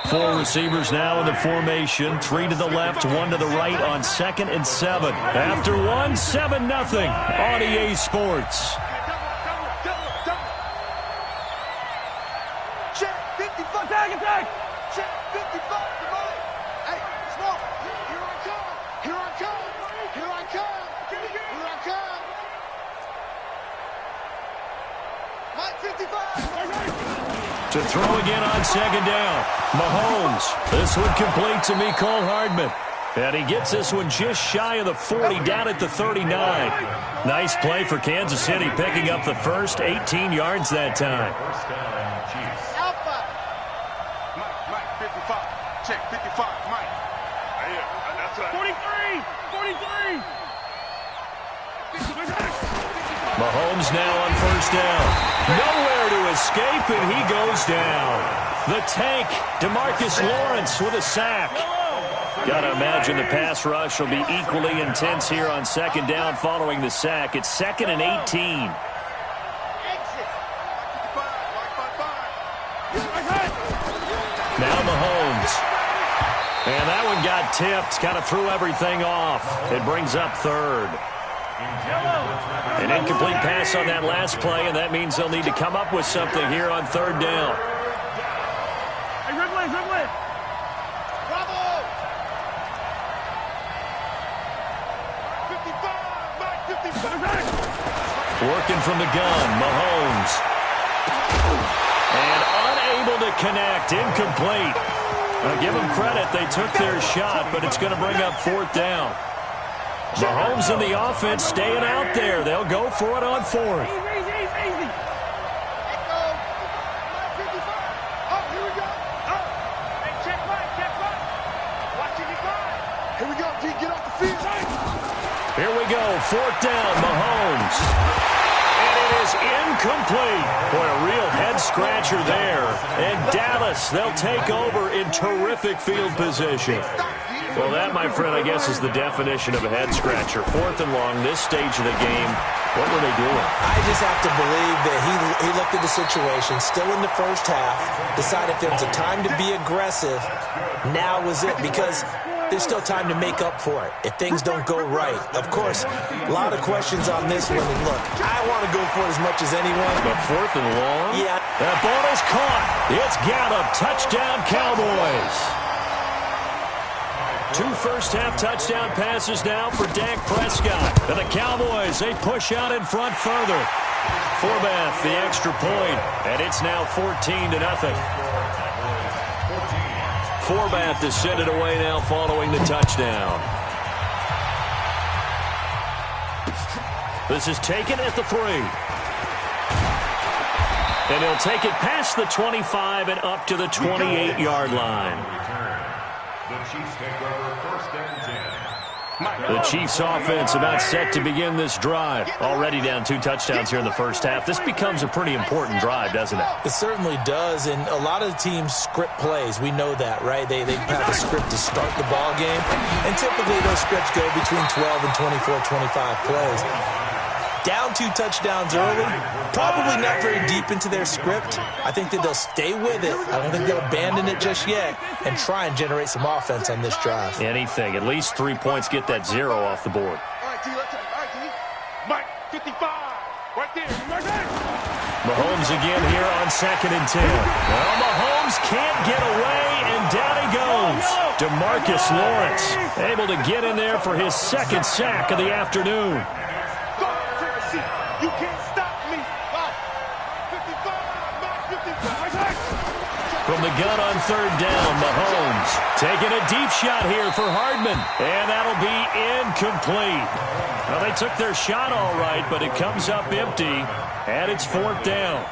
4 receivers now in the formation. 3 to the left, 1 to the right on 2nd and 7. After 1, 7-0 on EA Sports. Check 55. Attack. Check 55. Come on. Hey, Smoke. Here I come. Mike 55. To throw again on 2nd down. Mahomes. This one complete to Mecole Hardman. And he gets this one just shy of the 40, down at the 39. Nice play for Kansas City, picking up the first 18 yards that time. Alpha. Mike 55. Check 55. Mike. That's right. 43. Mahomes now on 1st down. Nowhere to escape, and he goes down. The tank, DeMarcus Lawrence with a sack. Got to imagine the pass rush will be equally intense here on 2nd down following the sack. It's 2nd and 18. Now Mahomes. And that one got tipped. Kind of threw everything off. It brings up 3rd. An incomplete pass on that last play, and that means they'll need to come up with something here on 3rd down. Bravo! 55. Working from the gun, Mahomes. And unable to connect, incomplete. I'll give them credit, they took their shot, but it's going to bring up 4th down. Mahomes and the offense staying out there. They'll go for it on 4th. Easy. Oh, here we go. Hey, check right. Watching it go. Here we go, G. Get off the field. Here we go, 4th down, Mahomes. And it is incomplete. Boy, a real head-scratcher there. And Dallas, they'll take over in terrific field position. Well, that, my friend, I guess is the definition of a head-scratcher. 4th and long, this stage of the game. What were they doing? I just have to believe that he looked at the situation, still in the first half, decided if there was a time to be aggressive, now was it, because there's still time to make up for it if things don't go right. Of course, a lot of questions on this one. And look, I want to go for it as much as anyone. But 4th and long? Yeah. That ball is caught. It's Gallup. Touchdown, Cowboys. 2 first-half touchdown passes now for Dak Prescott. And the Cowboys, they push out in front further. Forbath, the extra point, and it's now 14-0. Forbath to send it away now following the touchdown. This is taken at the 3. And he'll take it past the 25 and up to the 28-yard line. The Chiefs take over 1st and 10. The Chiefs offense about set to begin this drive. Already down 2 touchdowns here in the first half. This becomes a pretty important drive, doesn't it? It certainly does, and a lot of the teams script plays. We know that, right? They have a script to start the ball game, and typically those scripts go between 12 and 24, 25 plays. Down 2 touchdowns early, probably not very deep into their script. I think that they'll stay with it. I don't think they'll abandon it just yet and try and generate some offense on this drive. Anything. At least 3 points, get that 0 off the board. All right, G. Mike 55. Right there. Mahomes again here on 2nd and 10. Well, Mahomes can't get away, and down he goes. DeMarcus Lawrence able to get in there for his 2nd sack of the afternoon. You can't stop me. 55, Mark 55. From the gun on third down, Mahomes taking a deep shot here for Hardman, and that'll be incomplete. Well, they took their shot all right, but it comes up empty, and it's fourth down.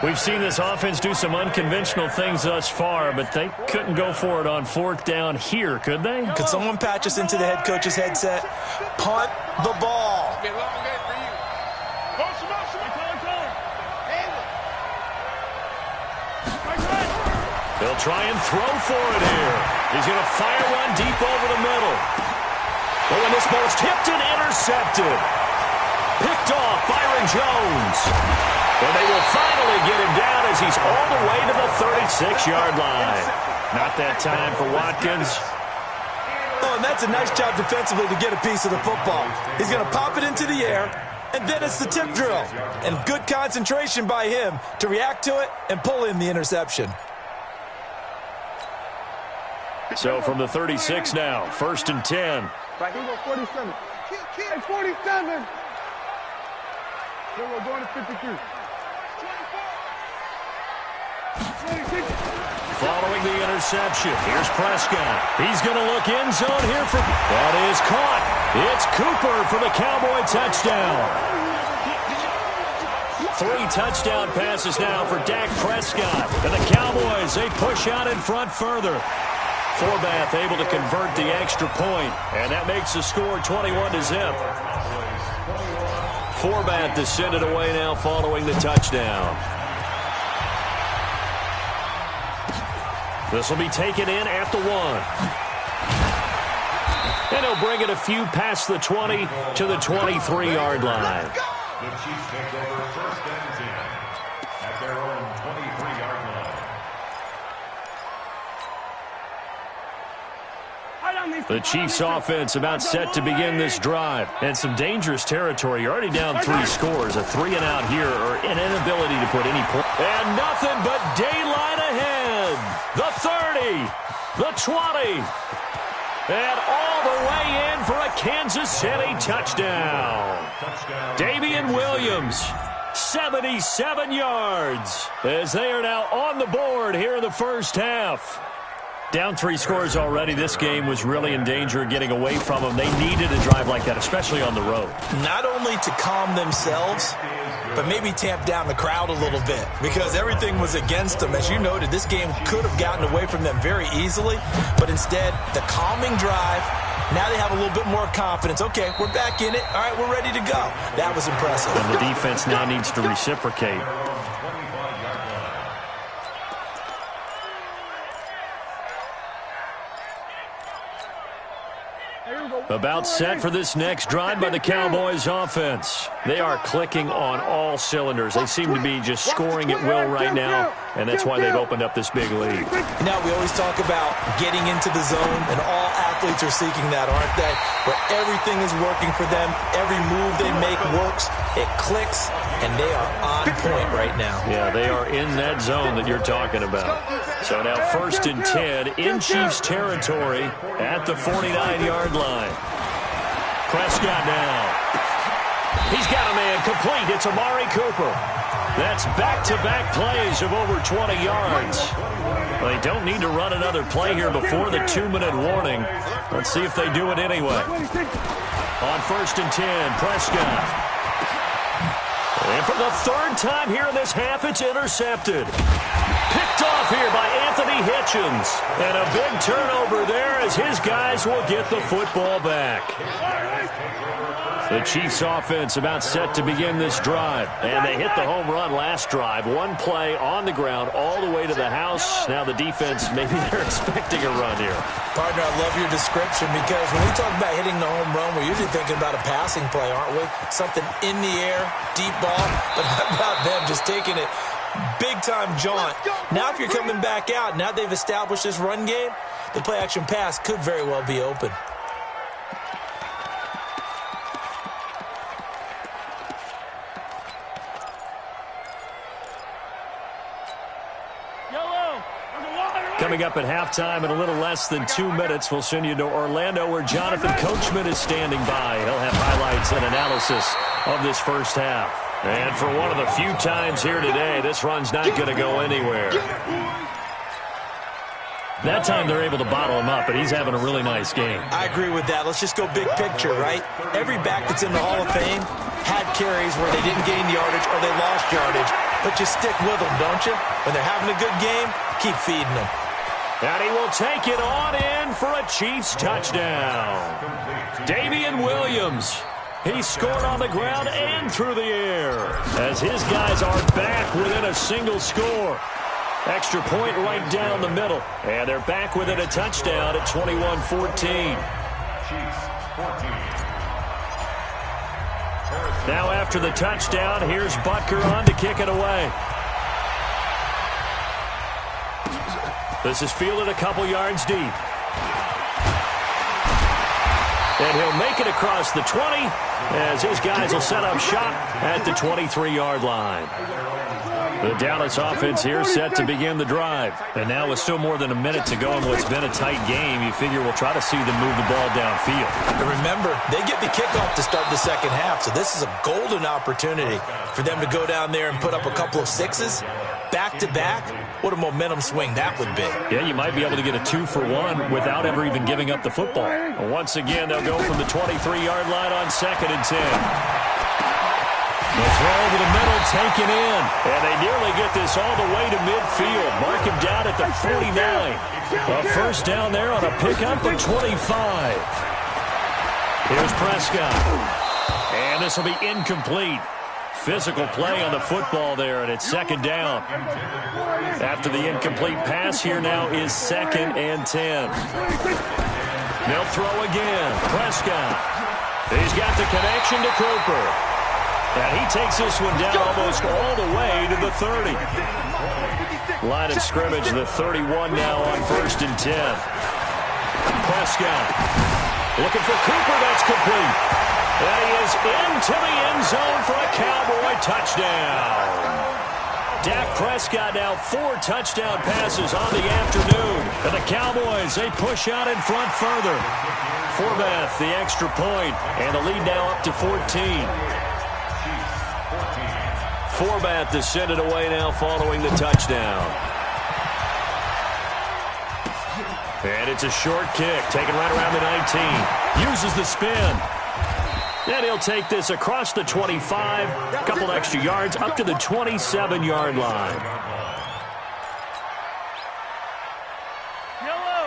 We've seen this offense do some unconventional things thus far, but they couldn't go for it on fourth down here, could they? Could someone patch us into the head coach's headset? Punt the ball. Be a long day for you. Motion. They'll try and throw for it here. He's going to fire one deep over the middle. Oh, and this ball's tipped and intercepted. Picked off Byron Jones. And they will finally get him down as he's all the way to the 36-yard line. Not that time for Watkins. Oh, and that's a nice job defensively to get a piece of the football. He's going to pop it into the air, and then it's the tip drill. And good concentration by him to react to it and pull in the interception. So from the 36 now, 1st and 10. Right, here we go, 47. Hey, 47. Here we're going to 53. Following the interception, here's Prescott. He's going to look end zone here for... That is caught. It's Cooper for the Cowboy touchdown. 3 touchdown passes now for Dak Prescott. And the Cowboys, they push out in front further. Forbath able to convert the extra point, and that makes the score 21-0. Forbath to send it away now following the touchdown. This will be taken in at the 1. And he'll bring it a few past the 20 to the 23-yard line. The Chiefs take over 1st and 10 at their own 23-yard line. The Chiefs offense about set to begin this drive. And some dangerous territory. You're already down 3 scores. A 3-and-out here or an inability to put any point. And nothing but daylight ahead. The 30. The 20. And all the way in for a Kansas City touchdown. Damian Williams, 77 yards. As they are now on the board here in the first half. Down 3 scores already. This game was really in danger of getting away from them. They needed a drive like that, especially on the road. Not only to calm themselves, but maybe tamp down the crowd a little bit because everything was against them. As you noted, this game could have gotten away from them very easily, but instead, the calming drive, now they have a little bit more confidence. Okay, we're back in it. All right, we're ready to go. That was impressive. And the defense now needs to reciprocate. About set for this next drive by the Cowboys offense. They are clicking on all cylinders. They seem to be just scoring at will right now, and that's why they've opened up this big lead. Now, we always talk about getting into the zone, and all athletes are seeking that, aren't they? Where everything is working for them. Every move they make works. It clicks, and they are on point right now. Yeah, they are in that zone that you're talking about. So now 1st and 10 in Chiefs territory at the 49-yard line. Prescott now. He's got a man complete. It's Amari Cooper. That's back-to-back plays of over 20 yards. Well, they don't need to run another play here before the 2-minute warning. Let's see if they do it anyway. On 1st and 10, Prescott. And for the 3rd time here in this half, it's intercepted. Picked off here by Anthony Hitchens. And a big turnover there as his guys will get the football back. The Chiefs offense about set to begin this drive. And they hit the home run last drive. 1 play on the ground all the way to the house. Now the defense, maybe they're expecting a run here. Partner, I love your description because when we talk about hitting the home run, we're usually thinking about a passing play, aren't we? Something in the air, deep ball. But how about them just taking it big-time jaunt? Now if you're coming back out, now they've established this run game, the play-action pass could very well be open. coming up at halftime in a little less than 2 minutes. We'll send you to Orlando where Jonathan Coachman is standing by. He'll have highlights and analysis of this first half. And for one of the few times here today, this run's not going to go anywhere. That time they're able to bottle him up, but he's having a really nice game. I agree with that. Let's just go big picture, right? Every back that's in the Hall of Fame had carries where they didn't gain yardage or they lost yardage. But you stick with them, don't you? When they're having a good game, keep feeding them. And he will take it on in for a Chiefs touchdown. Damian Williams. He scored on the ground and through the air as his guys are back within a single score. Extra point right down the middle. And they're back within a touchdown at 21-14. Chiefs 14. Now after the touchdown, here's Butker on to kick it away. This is fielded a couple yards deep. And he'll make it across the 20 as his guys will set up shop at the 23-yard line. The Dallas offense here set to begin the drive. And now with still more than a minute to go in what's been a tight game, you figure we'll try to see them move the ball downfield. And remember, they get the kickoff to start the second half, so this is a golden opportunity for them to go down there and put up a couple of sixes. Back-to-back, what a momentum swing that would be. Yeah, you might be able to get a 2-for-1 without ever even giving up the football. Once again, they'll go from the 23-yard line on 2nd and 10. The throw over the middle taken in. And they nearly get this all the way to midfield. Mark him down at the 49. A first down there on a pickup of 25. Here's Prescott. And this will be incomplete. Physical play on the football there, and it's 2nd down. After the incomplete pass, here now is 2nd and 10. They'll throw again. Prescott. He's got the connection to Cooper. And he takes this one down almost all the way to the 30. Line of scrimmage, the 31 now on 1st and 10. Prescott looking for Cooper. That's complete. And he is into the end zone for a Cowboy touchdown. Dak Prescott now 4 touchdown passes on the afternoon. And the Cowboys, they push out in front further. Forbath, the extra point, and the lead now up to 14. Forbath to send it away now following the touchdown. And it's a short kick, taken right around the 19. Uses the spin. And he'll take this across the 25, a couple extra yards, up to the 27-yard line.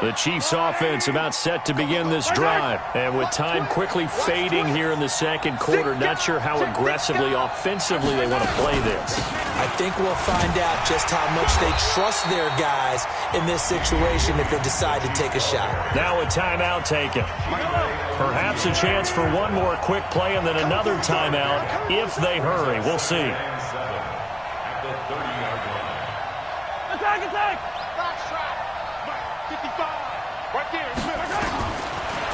The Chiefs offense about set to begin this drive. And with time quickly fading here in the second quarter, not sure how aggressively, offensively they want to play this. I think we'll find out just how much they trust their guys in this situation if they decide to take a shot. Now a timeout taken. Perhaps a chance for one more quick play and then another timeout if they hurry. We'll see. Attack, attack!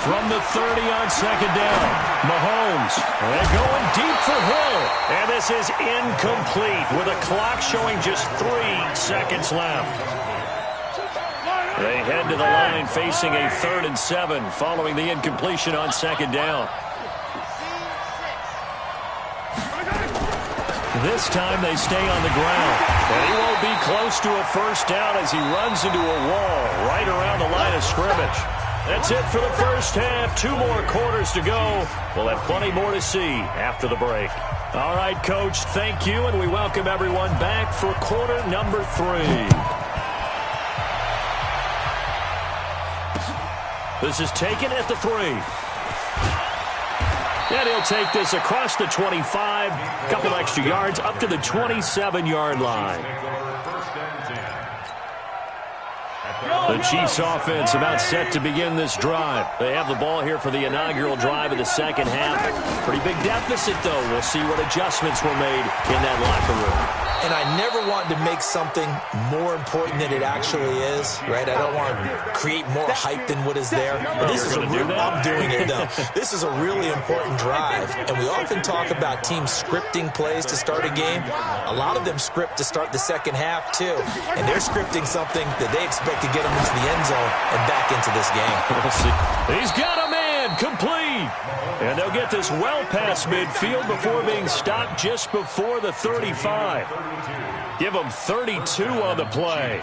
From the 30 on 2nd down, Mahomes, they're going deep for Hill. And this is incomplete with a clock showing just 3 seconds left. They head to the line facing a 3rd and 7 following the incompletion on 2nd down. This time they stay on the ground. And he won't be close to a first down as he runs into a wall right around the line of scrimmage. That's it for the first half. 2 more quarters to go. We'll have plenty more to see after the break. All right, Coach, thank you, and we welcome everyone back for quarter number 3. This is taken at the 3. And he'll take this across the 25, a couple extra yards, up to the 27-yard line. The Chiefs offense about set to begin this drive. They have the ball here for the inaugural drive of the second half. Pretty big deficit, though. We'll see what adjustments were made in that locker room. And I never want to make something more important than it actually is, right? I don't want to create more hype than what is there. But this is I'm doing it, though. This is a really important drive. And we often talk about teams scripting plays to start a game. A lot of them script to start the second half, too. And they're scripting something that they expect to get them into the end zone and back into this game. We'll see. He's got a man, complete. And they'll get this well past midfield before being stopped just before the 35. Give them 32 on the play.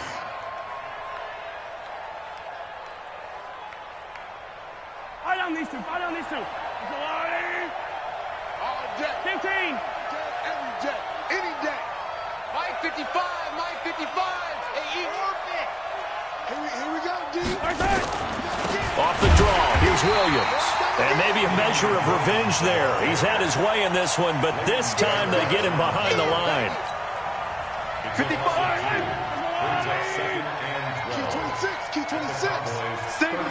Fight on these two. Fight on these two. All day. 15. Every day. Any day. Mike 55, Mike 55. Hey, Here we go, D. Off the draw, here's Williams. And maybe a measure of revenge there. He's had his way in this one, but this time they get him behind the line. 55. Key 26. Key 26. Single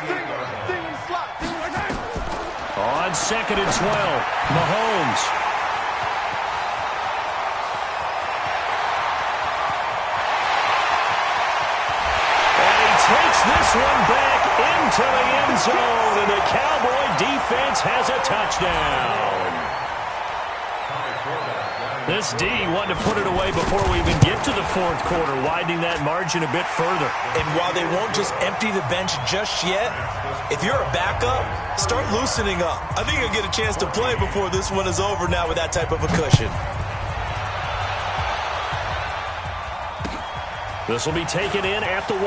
slot. On 2nd and 12, Mahomes. And he takes this one back into the end zone, and the Cowboy defense has a touchdown. This D wanted to put it away before we even get to the 4th quarter, widening that margin a bit further. And while they won't just empty the bench just yet, if you're a backup, start loosening up. I think you'll get a chance to play before this one is over now with that type of a cushion. This will be taken in at the 1.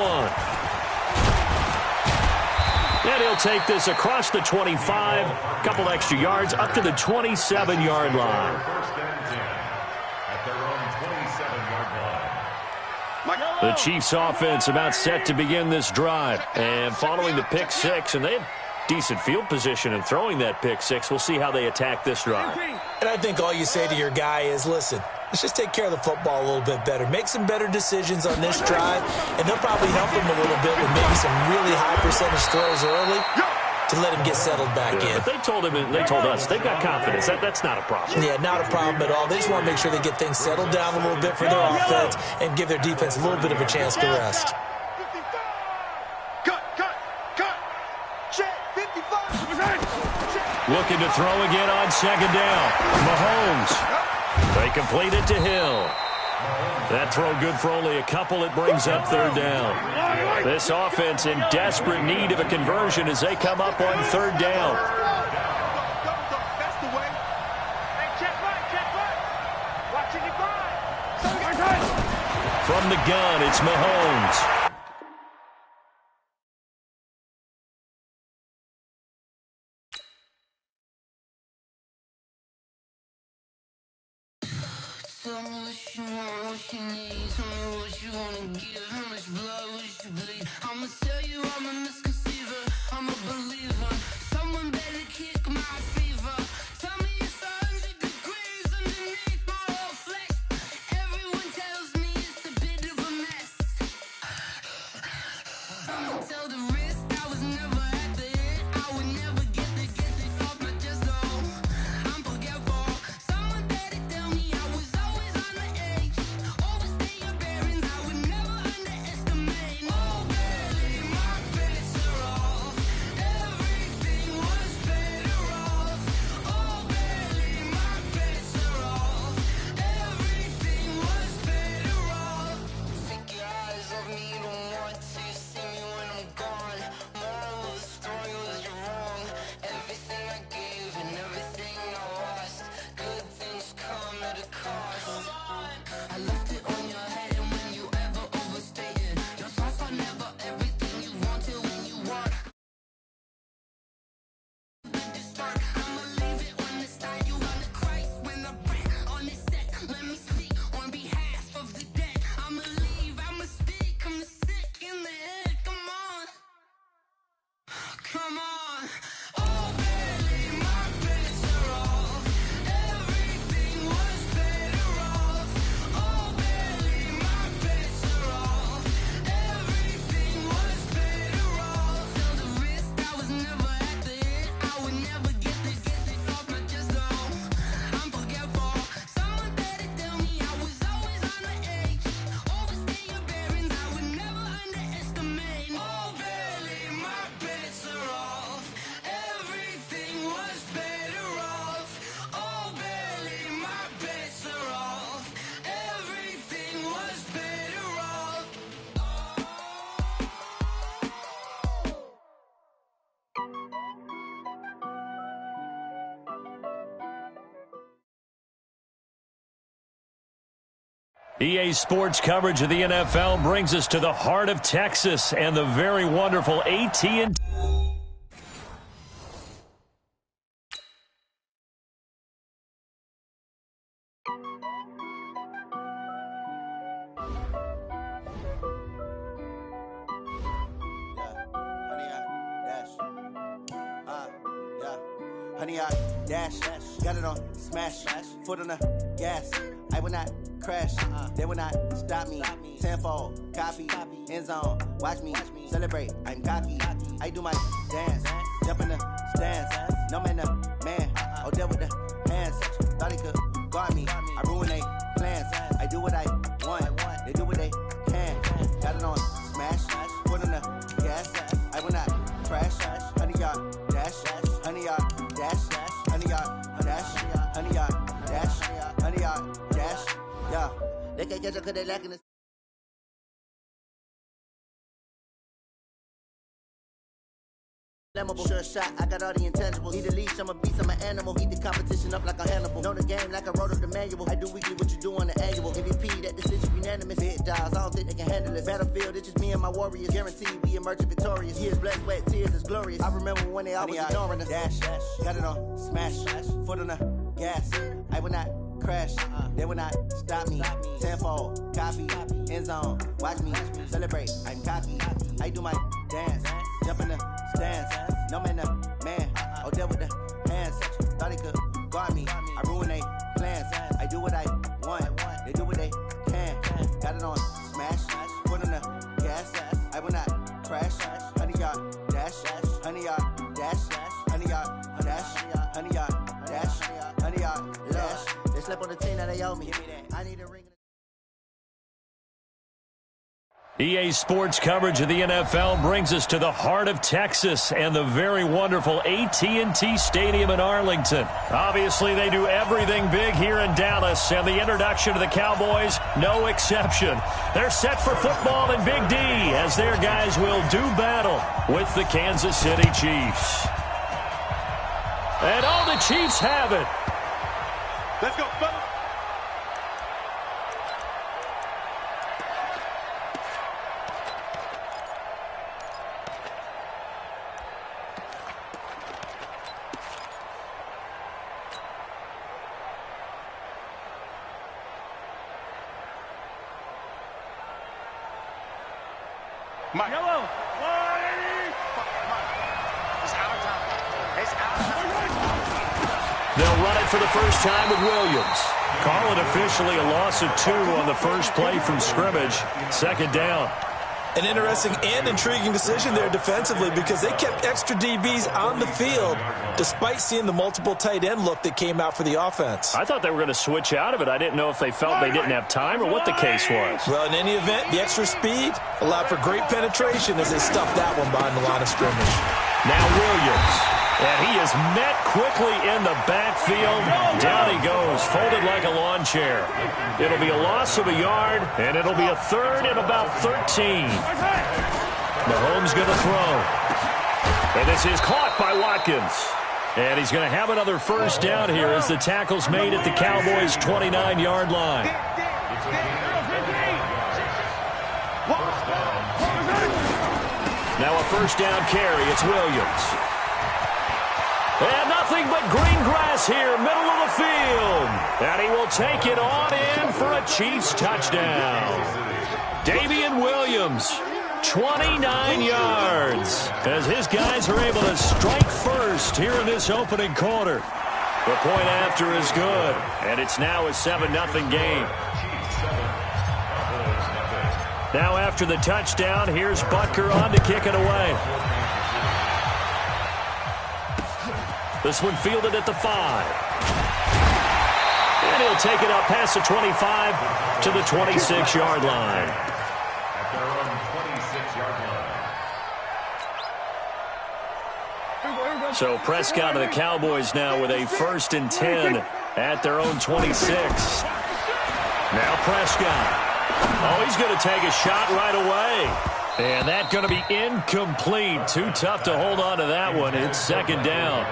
And he'll take this across the 25, a couple extra yards, up to the 27-yard line. The Chiefs' offense about set to begin this drive. And following the pick 6, and they have decent field position in throwing that pick 6. We'll see how they attack this drive. And I think all you say to your guy is, listen, let's just take care of the football a little bit better. Make some better decisions on this drive, and they'll probably help him a little bit with maybe some really high percentage throws early to let him get settled back in. But they told us, they've got confidence. That's not a problem. Yeah, not a problem at all. They just want to make sure they get things settled down a little bit for their offense and give their defense a little bit of a chance to rest. Cut. Check. 55. Looking to throw again on 2nd down. Mahomes. They complete it to Hill. That throw good for only a couple. It brings up 3rd down. This offense in desperate need of a conversion as they come up on 3rd down. That's the way. Hey, check right. Watching it grind. From the gun, it's Mahomes. Tell me what you want, what you need. Tell me what you wanna give. How much blood would you bleed? I'ma tell you I'm a misconceiver. I'm a believer. Someone better kick my fever. Tell me it's 100 degrees underneath my whole flesh. Everyone tells me it's a bit of a mess. I'ma tell the risk I was never at the end. I would never get it off my chest though. I'm forgetful. Someone better tell me I was always on the edge. Overstay your bearings, I would never underestimate. Oh baby, my bets are off. Every EA Sports coverage of the NFL brings us to the heart of Texas and the very wonderful AT&T. Honey, I dash, got it on smash, foot on the gas. I will not crash, they will not stop me. Tenfold, copy, end zone, watch me celebrate. I'm cocky, I do my dance, jump in the stands. No man, man, oh there with the hands. Thought he could guard me, I ruin they plans. I do what I want, they do what they can. Got it on smash, foot on the gas. I will not crash, honey, y'all dash, honey, y'all dash, honey, y'all dash, honey, y'all dash, honey, y'all dash. Yeah, they can't catch up because they lacking this. Sure shot, I got all the intangibles. Need a leash, I'm a beast, I'm an animal. Eat the competition up like a Hannibal. Know the game like I wrote up the manual. I do weekly what you do on the annual. MVP, that decision unanimous. Big dials, I don't think they can handle it. Battlefield, it's just me and my warriors. Guaranteed we emerge victorious. Years, blood, sweat, tears, it's glorious. I remember when they always ignoring us. Dash, got it on smash, foot on the gas. I will not crash, they will not stop me. Tenfold, copy, end zone, watch me celebrate. I'm cocky, I do my dance, jump in the stands. No man, man, oh there with the hands. Thought he could guard me, I ruin they plans. I do what I want, they do what they can. Got it on smash, foot on the gas. I will not crash, honey, y'all dash, honey, y'all dash, honey, y'all dash, honey, y'all dash, honey, y'all dash. They slept on the team, now they owe me. I need a ring. EA Sports coverage of the NFL brings us to the heart of Texas and the very wonderful AT&T Stadium in Arlington. Obviously, they do everything big here in Dallas, and the introduction to the Cowboys, no exception. They're set for football in Big D as their guys will do battle with the Kansas City Chiefs. And all the Chiefs have it. Let's go, fellas. Mike. Yellow. It's our time. It's our time. They'll run it for the first time with Williams. Call it officially a loss of 2 on the first play from scrimmage. Second down. An interesting and intriguing decision there defensively because they kept extra DBs on the field despite seeing the multiple tight end look that came out for the offense. I thought they were going to switch out of it. I didn't know if they felt they didn't have time or what the case was. Well, in any event, the extra speed allowed for great penetration as they stuffed that one behind the line of scrimmage. Now Williams. And he is met quickly in the backfield. Down he goes, folded like a lawn chair. It'll be a loss of a yard, and it'll be a third and about 13. Mahomes going to throw. And this is caught by Watkins. And he's going to have another first down here as the tackle's made at the Cowboys' 29-yard line. Now a first down carry. It's Williams. And nothing but green grass here, middle of the field. And he will take it on in for a Chiefs touchdown. Davian Williams, 29 yards, as his guys are able to strike first here in this opening quarter. The point after is good, and it's now a 7-0 game. Now after the touchdown, here's Butker on to kick it away. This one fielded at the 5. And he'll take it up past the 25 to the 26-yard line. At their own 26-yard line. So Prescott of the Cowboys now with a 1st and 10 at their own 26. Now Prescott. Oh, he's going to take a shot right away. And that's going to be incomplete. Too tough to hold on to that one. It's second down.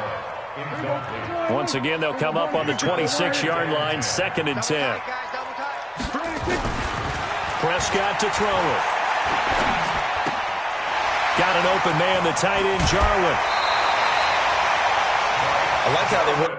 Once again, they'll come up on the 26-yard line, 2nd and 10. Prescott to throw it. Got an open man, the tight end, Jarwin. I like how they went.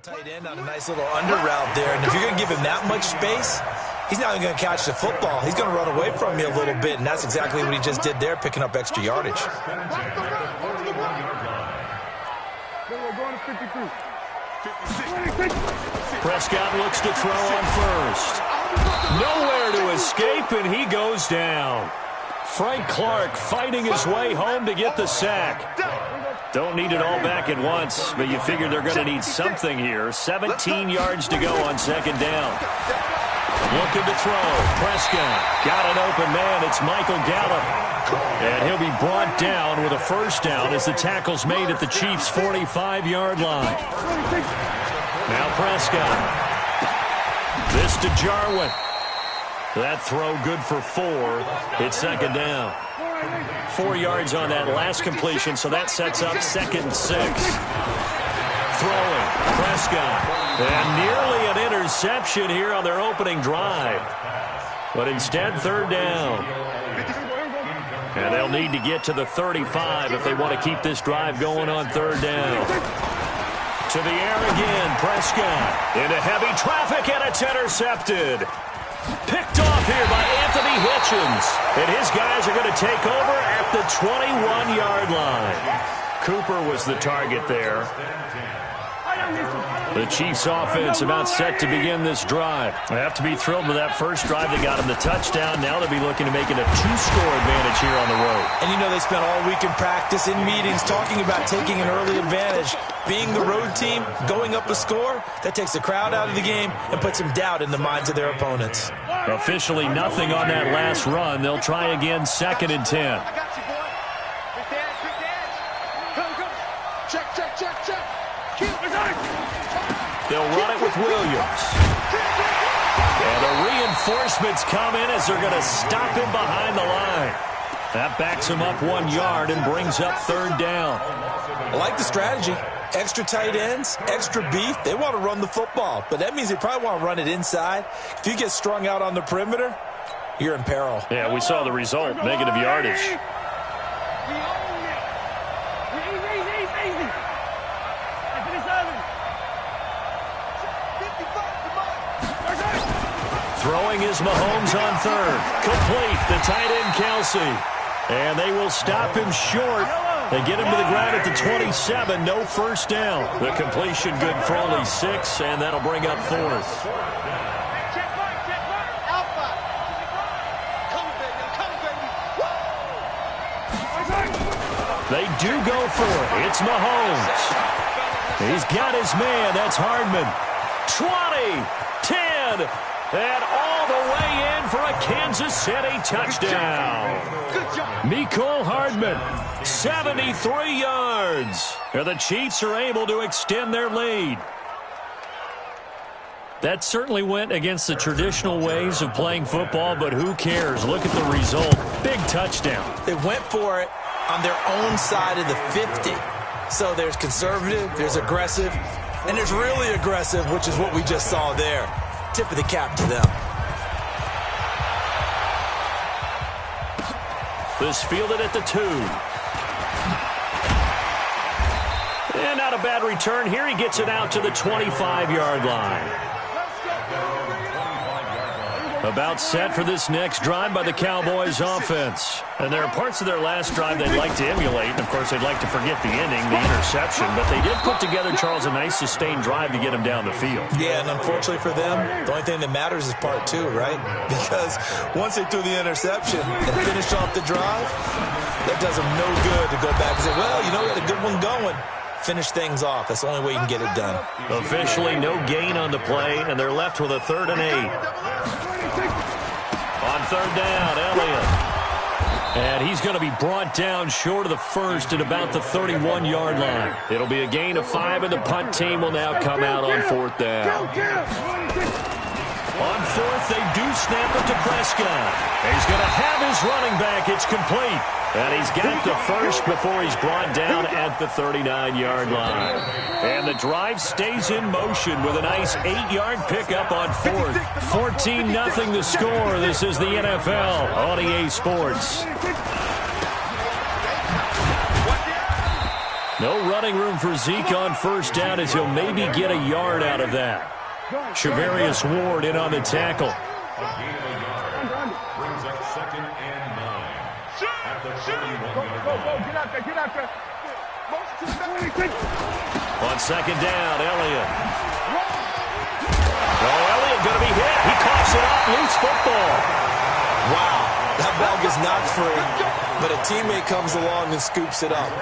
Tight end on a nice little under route there, and if you're going to give him that much space, he's not even going to catch the football. He's going to run away from you a little bit, and that's exactly what he just did there, picking up extra yardage. Prescott looks to throw on first. Nowhere to escape, and he goes down. Frank Clark fighting his way home to get the sack. Don't need it all back at once, but you figure they're going to need something here. 17 yards to go on second down. Looking to throw. Prescott got an open man. It's Michael Gallup. And he'll be brought down with a first down as the tackle's made at the Chiefs' 45-yard line. Now Prescott. This to Jarwin. That throw good for 4. It's second down. 4 yards on that last completion, so that sets up 2nd and 6. Throwing, Prescott. And nearly an interception here on their opening drive. But instead, 3rd down. And they'll need to get to the 35 if they want to keep this drive going on 3rd down. To the air again, Prescott. Into heavy traffic, and it's intercepted. Picked off here by Anthony Hitchens. And his guys are going to take over at the 21-yard line. Cooper was the target there. The Chiefs offense about set to begin this drive. They have to be thrilled with that first drive that got them the touchdown. Now they'll be looking to make it a 2-score advantage here on the road. And you know they spent all week in practice, in meetings, talking about taking an early advantage. Being the road team, going up a score, that takes the crowd out of the game and puts some doubt in the minds of their opponents. Officially nothing on that last run. They'll try again 2nd and 10. I got you, boy. Big dance, big dance. Come. Check. They'll run it with Williams. And the reinforcements come in as they're going to stop him behind the line. That backs him up 1 yard and brings up 3rd down. I like the strategy. Extra tight ends, extra beef. They want to run the football, but that means they probably want to run it inside. If you get strung out on the perimeter, you're in peril. Yeah, we saw the result, negative yardage. Throwing is Mahomes on 3rd. Complete, the tight end Kelsey. And they will stop him short. They get him to the ground at the 27, no first down. The completion good for only 6, and that'll bring up 4th. Check mark. Alpha. Come, baby. They do go for it. It's Mahomes. He's got his man. That's Hardman. 20, 10, and all the way in for a Kansas City touchdown. Mecole Hardman, 73 yards. And the Chiefs are able to extend their lead. That certainly went against the traditional ways of playing football, but who cares? Look at the result. Big touchdown. They went for it on their own side of the 50. So there's conservative, there's aggressive, and there's really aggressive, which is what we just saw there. Tip of the cap to them. This fielded at the 2. And not a bad return here. He gets it out to the 25-yard line. About set for this next drive by the Cowboys offense. And there are parts of their last drive they'd like to emulate. And, of course, they'd like to forget the ending, the interception. But they did put together, Charles, a nice sustained drive to get him down the field. Yeah, and unfortunately for them, the only thing that matters is part two, right? Because once they threw the interception and finished off the drive, that does them no good to go back and say, well, you know, we had a good one going. Finish things off. That's the only way you can get it done. Officially no gain on the play, and they're left with a 3rd and 8. On 3rd down, Elliott. And he's going to be brought down short of the first at about the 31-yard line. It'll be a gain of 5, and the punt team will now come out on 4th down. On 4th, they do snap it to Prescott. He's going to have his running back. It's complete. And he's got the first before he's brought down at the 39-yard line. And the drive stays in motion with a nice 8-yard pickup on 4th. 14-0 the score. This is the NFL on EA Sports. No running room for Zeke on 1st down as he'll maybe get a yard out of that. Shavarius Ward in on the tackle. A gain of a yard brings up 2nd and 9 at the 31-yard line. Get out there. On 2nd down, Elliott. Oh, Elliott going to be hit. He coughs it up. Loose football. Wow, that ball gets knocked free, but a teammate comes along and scoops it up.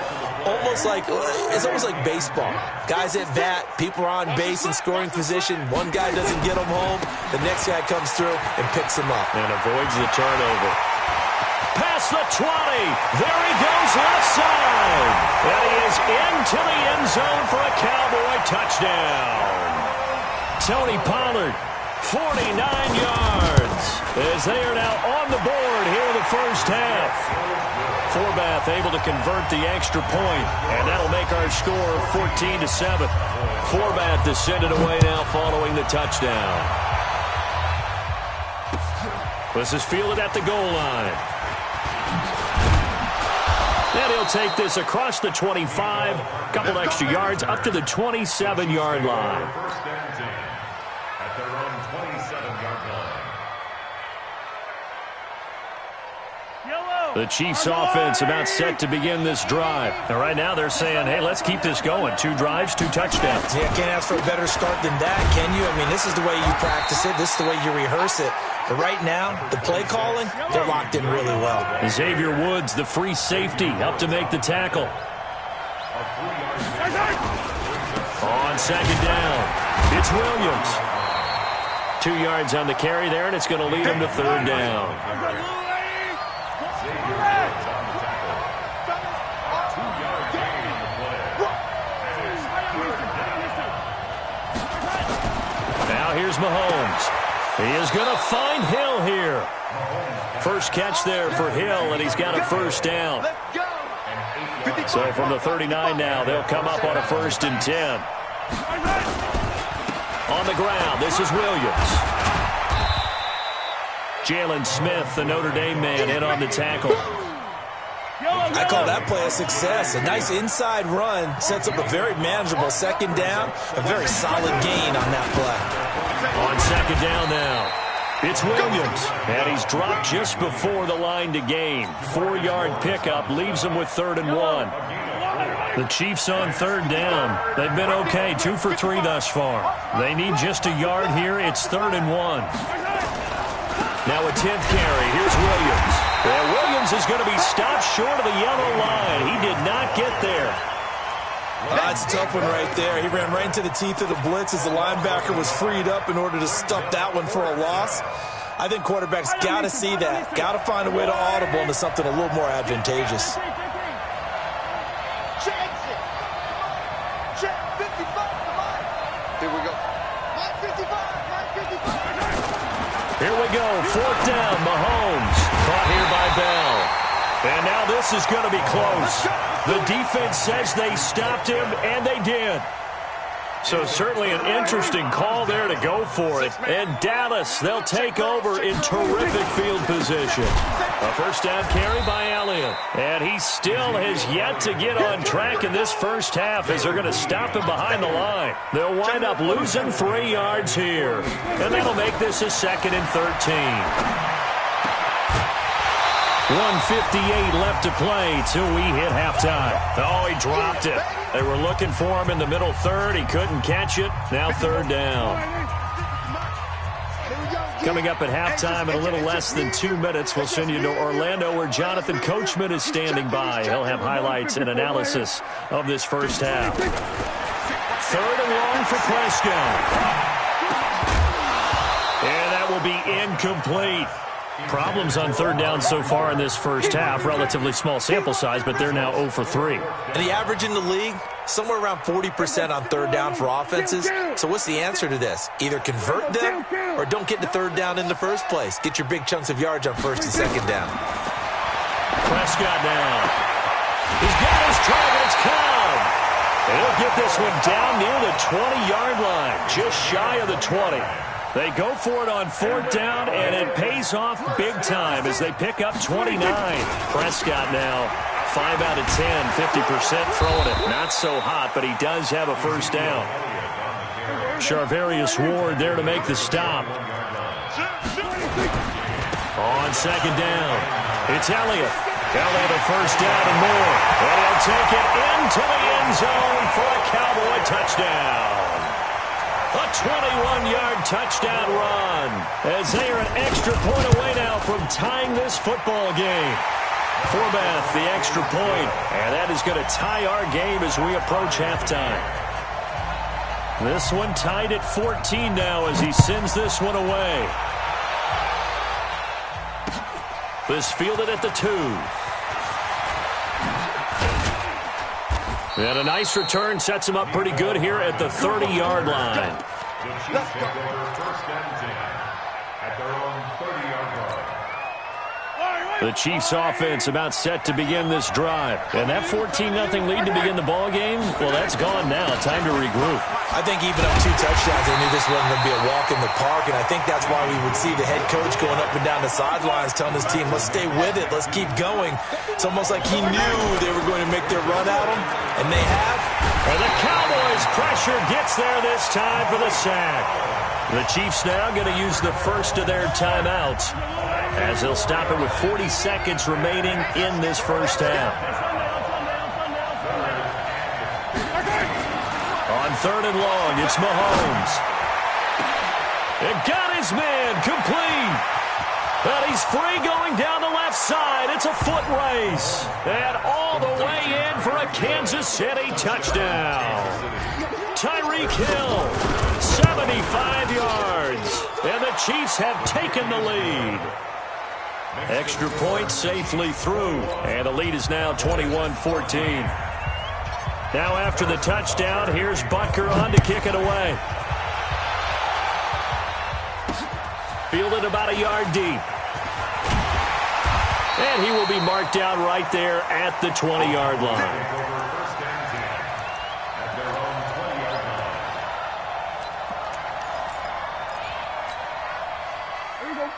It's almost like baseball. Guys at bat, people are on base in scoring position. One guy doesn't get him home. The next guy comes through and picks him up. And avoids the turnover. Past the 20. There he goes left side. And he is into the end zone for a Cowboy touchdown. Tony Pollard, 49 yards, as they are now on the board here in the first half. Forbath able to convert the extra point, and that'll make our score 14-7. Forbath to send it away now following the touchdown. This is fielded at the goal line. And he'll take this across the 25, couple extra yards up to the 27-yard line. First and 10 at their own 27-yard line. The Chiefs offense about set to begin this drive. And right now they're saying, hey, let's keep this going. 2 drives, 2 touchdowns. Yeah, can't ask for a better start than that, can you? I mean, this is the way you practice it. This is the way you rehearse it. But right now, the play calling, they're locked in really well. Xavier Woods, the free safety, up to make the tackle. On 2nd down, it's Williams. 2 yards on the carry there, and it's going to lead him to 3rd down. Now here's Mahomes. He is going to find Hill here. First catch there for Hill, and he's got a 1st down. So from the 39 now, they'll come up on a 1st and 10. On the ground, this is Williams. Jalen Smith, the Notre Dame man, in on the tackle. I call that play a success. A nice inside run sets up a very manageable 2nd down. A very solid gain on that play. On 2nd down now, it's Williams. And he's dropped just before the line to gain. 4-yard pickup leaves him with 3rd and 1. The Chiefs on 3rd down. They've been okay, 2 for 3 thus far. They need just a yard here. It's 3rd and 1. Now a 10th carry. Here's Williams. Well, Williams is going to be stopped short of the yellow line. He did not get there. That's a tough one right there. He ran right into the teeth of the blitz as the linebacker was freed up in order to stop that one for a loss. I think quarterbacks got to see that. Got to find a way to audible into something a little more advantageous. Here we go. Here we go. 4th down. Mahomes caught here by Bell. And now this is going to be close. The defense says they stopped him, and they did. So certainly an interesting call there to go for it. And Dallas, they'll take over in terrific field position. A first down carry by Elliott. And he still has yet to get on track in this first half as they're going to stop him behind the line. They'll wind up losing 3 yards here. And that'll make this a 2nd and 13. 1:58 left to play till we hit halftime. Oh, he dropped it. They were looking for him in the middle third. He couldn't catch it. Now 3rd down. Coming up at halftime in a little less than 2 minutes, we'll send you to Orlando where Jonathan Coachman is standing by. He'll have highlights and analysis of this first half. 3rd and long for Prescott. And that will be incomplete. Problems on 3rd down so far in this first half. Relatively small sample size, but they're now 0 for 3. And the average in the league, somewhere around 40% on 3rd down for offenses. So what's the answer to this? Either convert them or don't get to 3rd down in the first place. Get your big chunks of yards on 1st and 2nd down. Prescott now. He's got his targets come. And he'll get this one down near the 20-yard line, just shy of the 20. They go for it on 4th down, and it pays off big time as they pick up 29. Prescott now 5 out of 10, 50% throwing it. Not so hot, but he does have a first down. Charvarius Ward there to make the stop. On 2nd down, it's Elliott. Elliott a first down and more. And he'll take it into the end zone for a Cowboy touchdown. A 21-yard touchdown run as they are an extra point away now from tying this football game. Forbath, the extra point, and that is going to tie our game as we approach halftime. This one tied at 14 now as he sends this one away. This fielded at the 2. And a nice return sets him up pretty good here at the 30-yard line. The Chiefs take over 1st and 10 at their own 30-yard line. The Chiefs offense about set to begin this drive. And that 14-0 lead to begin the ball game, well, that's gone now. Time to regroup. I think even up 2 touchdowns, they knew this wasn't going to be a walk in the park, and I think that's why we would see the head coach going up and down the sidelines telling his team, let's stay with it, let's keep going. It's almost like he knew they were going to make their run at him, and they have. And the Cowboys' pressure gets there this time for the sack. The Chiefs now going to use the first of their timeouts as they'll stop it with 40 seconds remaining in this first half. On 3rd and long, it's Mahomes. It got his man complete. But he's free going down the left side. It's a foot race. And all the way in for a Kansas City touchdown. Tyreek Hill, 75 yards. And the Chiefs have taken the lead. Extra point safely through. And the lead is now 21-14. Now after the touchdown, here's Butker on to kick it away. Fielded about a yard deep. And he will be marked down right there at the 20-yard line.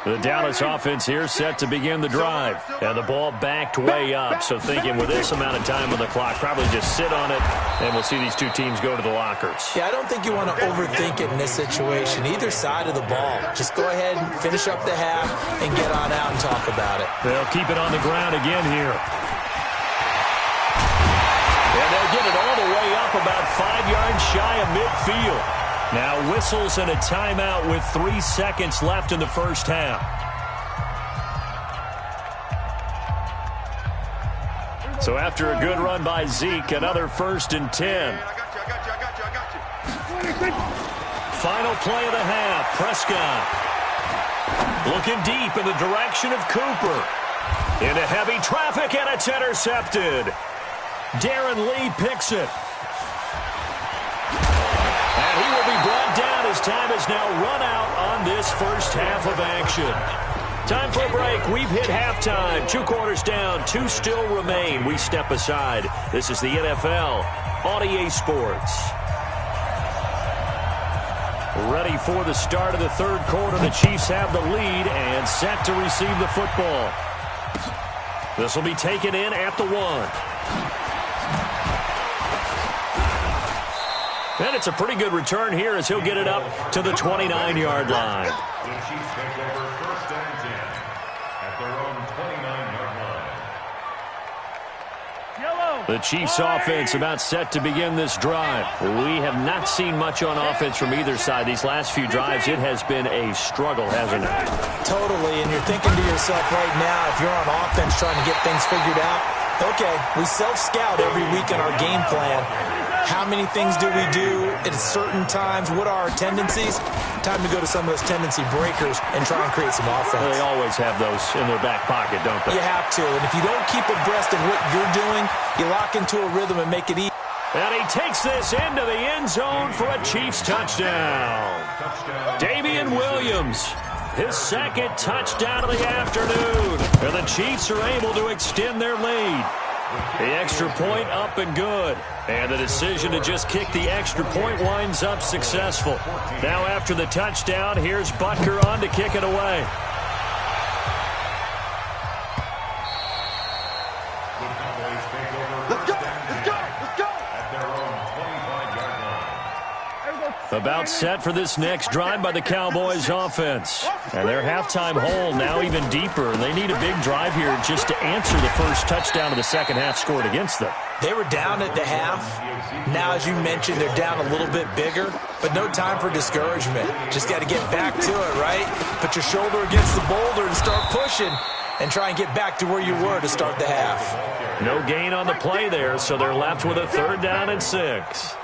The Dallas offense here set to begin the drive. And the ball backed way up. So thinking with this amount of time on the clock, probably just sit on it, and we'll see these two teams go to the lockers. Yeah, I don't think you want to overthink it in this situation. Either side of the ball. Just go ahead and finish up the half and get on out and talk about it. They'll keep it on the ground again here. And they'll get it all the way up about 5 yards shy of midfield. Now whistles and a timeout with 3 seconds left in the first half. So after a good run by Zeke, another 1st and 10. Final play of the half, Prescott. Looking deep in the direction of Cooper. Into heavy traffic, and it's intercepted. Darren Lee picks it. And he will be brought down as time has now run out on this first half of action. Time for a break. We've hit halftime. 2 quarters down. 2 still remain. We step aside. This is the NFL on EA Sports. Ready for the start of the third quarter. The Chiefs have the lead and set to receive the football. This will be taken in at the 1. And it's a pretty good return here as he'll get it up to the 29-yard line. The Chiefs take over first and 10 at their own 29-yard line. The Chiefs offense about set to begin this drive. We have not seen much on offense from either side. These last few drives, it has been a struggle, hasn't it? Totally, and you're thinking to yourself right now, if you're on offense trying to get things figured out, okay, we self-scout every week in our game plan. How many things do we do at certain times? What are our tendencies? Time to go to some of those tendency breakers and try and create some offense. They always have those in their back pocket, don't they? You have to, and if you don't keep abreast of what you're doing, you lock into a rhythm and make it easy. And he takes this into the end zone for a Chiefs touchdown. Damian Williams, his second touchdown of the afternoon. And the Chiefs are able to extend their lead. The extra point up and good. And the decision to just kick the extra point winds up successful. Now after the touchdown, here's Butker on to kick it away. About set for this next drive by the Cowboys offense. And their halftime hole now even deeper. And they need a big drive here just to answer the first touchdown of the second half scored against them. They were down at the half. Now, as you mentioned, they're down a little bit bigger, but no time for discouragement. Just got to get back to it, right? Put your shoulder against the boulder and start pushing and try and get back to where you were to start the half. No gain on the play there, so they're left with a 3rd down and 6.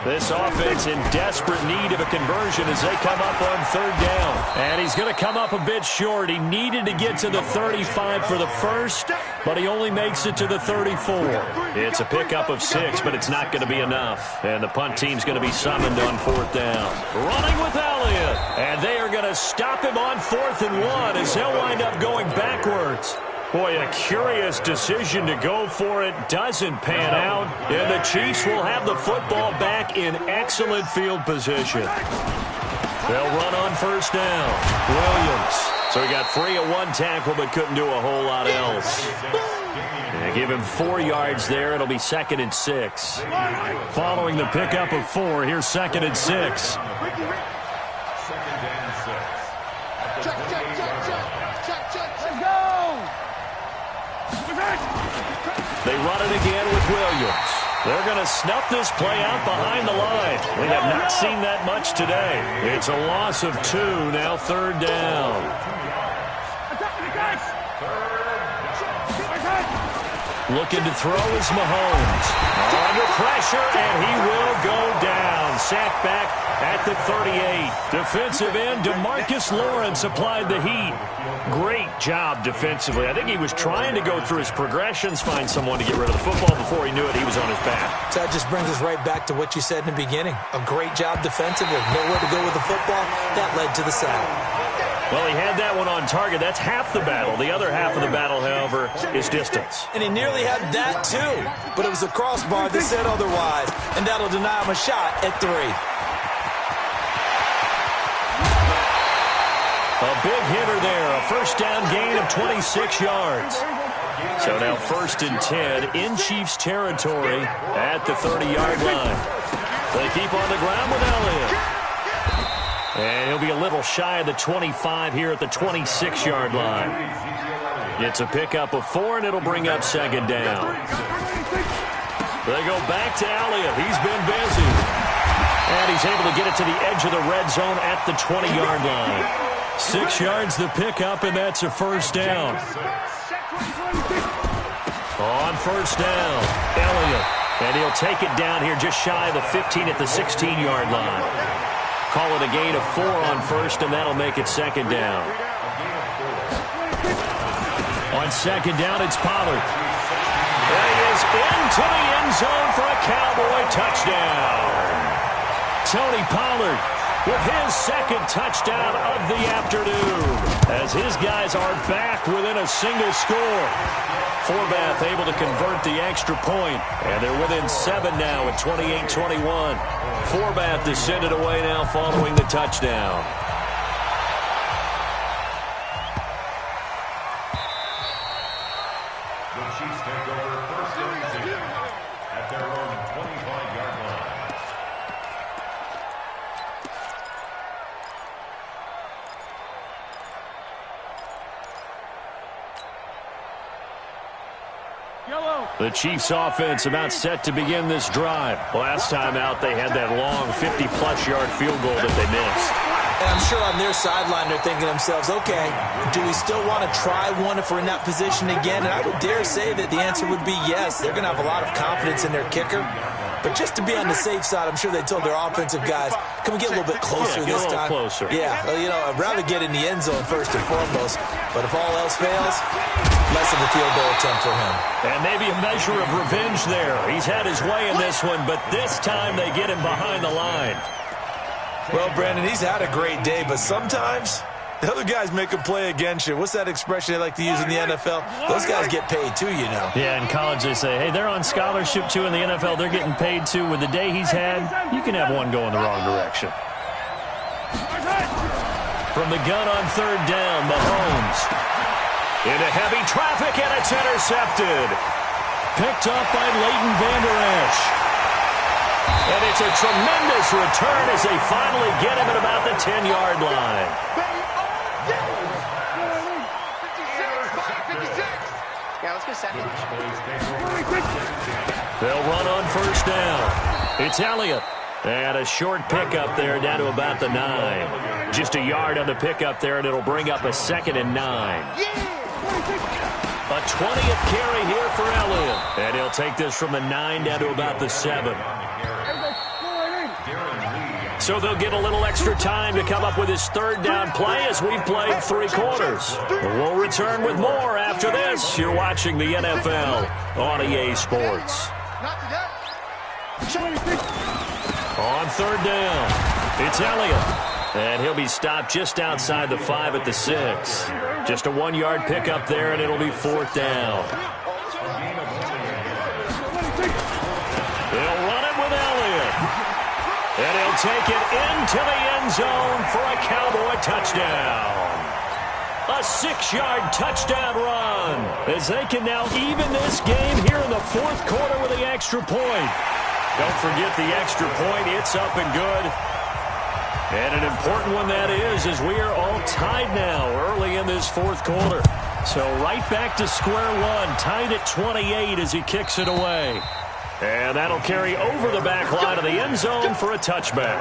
This offense in desperate need of a conversion as they come up on 3rd down. And he's going to come up a bit short. He needed to get to the 35 for the first, but he only makes it to the 34. It's a pickup of 6, but it's not going to be enough. And the punt team's going to be summoned on 4th down. Running with Elliott. And they are going to stop him on 4th and 1 as he'll wind up going backwards. Boy, a curious decision to go for it. Doesn't pan out. And the Chiefs will have the football back in excellent field position. They'll run on 1st down. Williams. So he got free at 1 tackle but couldn't do a whole lot else. They give him 4 yards there. It'll be 2nd and 6. Following the pickup of 4, here's 2nd and 6. They run it again with Williams. They're going to snuff this play out behind the line. We have not seen that much today. It's a loss of 2, now 3rd down. Looking to throw is Mahomes. Under pressure, and he will go down. Sacked back at the 38. Defensive end DeMarcus Lawrence applied the heat. Great job defensively. I think he was trying to go through his progressions, find someone to get rid of the football. Before he knew it, he was on his back. So that just brings us right back to what you said in the beginning. A great job defensively. Nowhere to go with the football. That led to the sack. Well, he had that one on target. That's half the battle. The other half of the battle, however, is distance. And he nearly had that, too. But it was a crossbar that said otherwise. And that'll deny him a shot at 3. A big hitter there. A 1st down gain of 26 yards. So now 1st and 10 in Chiefs territory at the 30-yard line. They keep on the ground with Elliott. And he'll be a little shy of the 25 here at the 26-yard line. It's a pickup of 4, and it'll bring up 2nd down. They go back to Elliott. He's been busy. And he's able to get it to the edge of the red zone at the 20-yard line. 6 yards the pickup, and that's a 1st down. On 1st down, Elliott. And he'll take it down here just shy of the 15 at the 16-yard line. Call it a gain of 4 on 1st, and that'll make it 2nd down. On 2nd down, it's Pollard. And he is into the end zone for a Cowboy touchdown. Tony Pollard with his second touchdown of the afternoon, as his guys are back within a single score. Forbath able to convert the extra point, and they're within 7 now at 28-21. Forbath is sent it away now following the touchdown. The Chiefs take over first and 10 at their own 25-yard line. The Chiefs offense about set to begin this drive. Last time out, they had that long 50-plus yard field goal that they missed. And I'm sure on their sideline they're thinking to themselves, okay, do we still want to try one if we're in that position again? And I would dare say that the answer would be yes. They're going to have a lot of confidence in their kicker. But just to be on the safe side, I'm sure they told their offensive guys, can we get a little bit closer this time? Closer. Yeah, well, you know, I'd rather get in the end zone first and foremost. But if all else fails, less of a field goal attempt for him. And maybe a measure of revenge there. He's had his way in this one, but this time they get him behind the line. Well, Brandon, he's had a great day, but sometimes the other guys make a play against you. What's that expression they like to use in the NFL? Those guys get paid too, you know. Yeah, in college they say, hey, they're on scholarship too. In the NFL, they're getting paid too. With the day he's had, you can have one go in the wrong direction. From the gun on third down, Mahomes. Into heavy traffic, and it's intercepted. Picked up by Leighton Vander Esch. And it's a tremendous return as they finally get him at about the 10-yard line. Yeah, let's go second. They'll run on first down. It's Elliott. And a short pickup there down to about the 9. Just a yard on the pickup there, and it'll bring up a 2nd and 9. A 20th carry here for Elliott. And he'll take this from the 9 down to about the 7. So they'll get a little extra time to come up with his third down play as we've played 3 quarters. We'll return with more after this. You're watching the NFL on EA Sports. On third down, it's Elliott. And he'll be stopped just outside the 5 at the 6. Just a 1-yard pickup there, and it'll be 4th down. They'll run it with Elliott. And he'll take it into the end zone for a Cowboy touchdown. A 6-yard touchdown run as they can now even this game here in the 4th quarter with the extra point. Don't forget the extra point. It's up and good. And an important one that is, as we are all tied now early in this 4th quarter. So right back to square one, tied at 28 as he kicks it away. And that'll carry over the back line of the end zone for a touchback.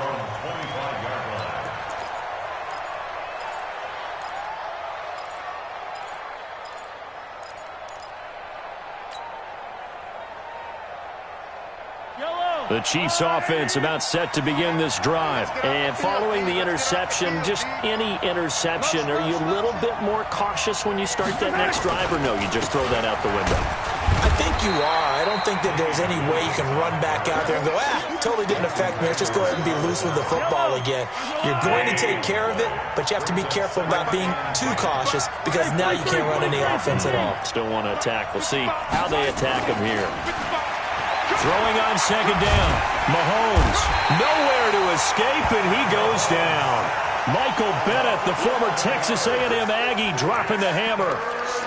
The Chiefs offense about set to begin this drive. And following the interception, just any interception, are you a little bit more cautious when you start that next drive, or no, you just throw that out the window? I think you are. I don't think that there's any way you can run back out there and go, totally didn't affect me. Let's just go ahead and be loose with the football again. You're going to take care of it, but you have to be careful about being too cautious because now you can't run any offense at all. Still want to attack. We'll see how they attack him here. Throwing on second down. Mahomes nowhere to escape, and he goes down. Michael Bennett, the former Texas A&M Aggie, dropping the hammer.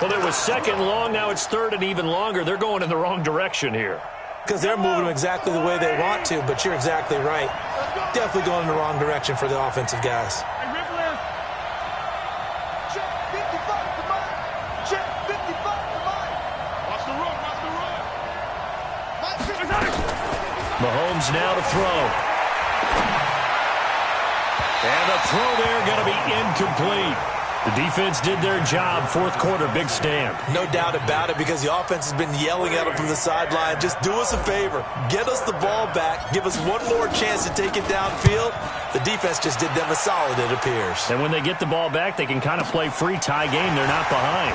Well, it was 2nd long. Now it's 3rd and even longer. They're going in the wrong direction here. Because they're moving exactly the way they want to, but you're exactly right. Definitely going in the wrong direction for the offensive guys. Mahomes now to throw. And the throw there going to be incomplete. The defense did their job. 4th quarter, big stand. No doubt about it, because the offense has been yelling at them from the sideline. Just do us a favor. Get us the ball back. Give us one more chance to take it downfield. The defense just did them a solid, it appears. And when they get the ball back, they can kind of play free tie game. They're not behind.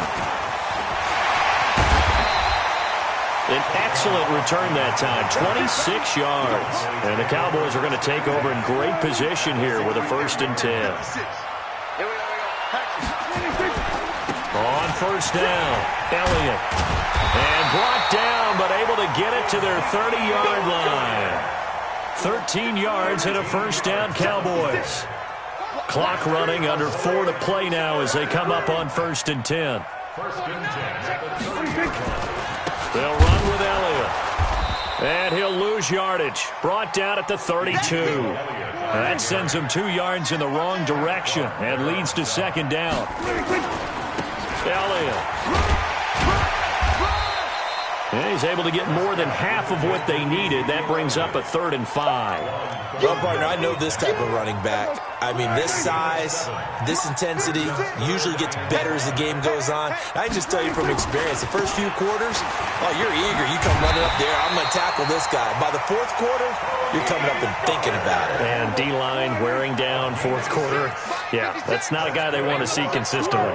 An excellent return that time, 26 yards. And the Cowboys are going to take over in great position here with a 1st and 10. On 1st down, Elliott. And brought down, but able to get it to their 30-yard line. 13 yards and a 1st down, Cowboys. Clock running, under 4 to play now as they come up on 1st and 10. 1st and 10. They'll run with Elliott. And he'll lose yardage. Brought down at the 32. That sends him 2 yards in the wrong direction and leads to 2nd down. Elliott. And he's able to get more than half of what they needed. That brings up a 3rd and 5. Well, partner, I know this type of running back. I mean, this size, this intensity usually gets better as the game goes on. I can just tell you from experience, the first few quarters, oh, you're eager. You come running up there, I'm going to tackle this guy. By the 4th quarter, you're coming up and thinking about it. And D-line wearing down 4th quarter. Yeah, that's not a guy they want to see consistently.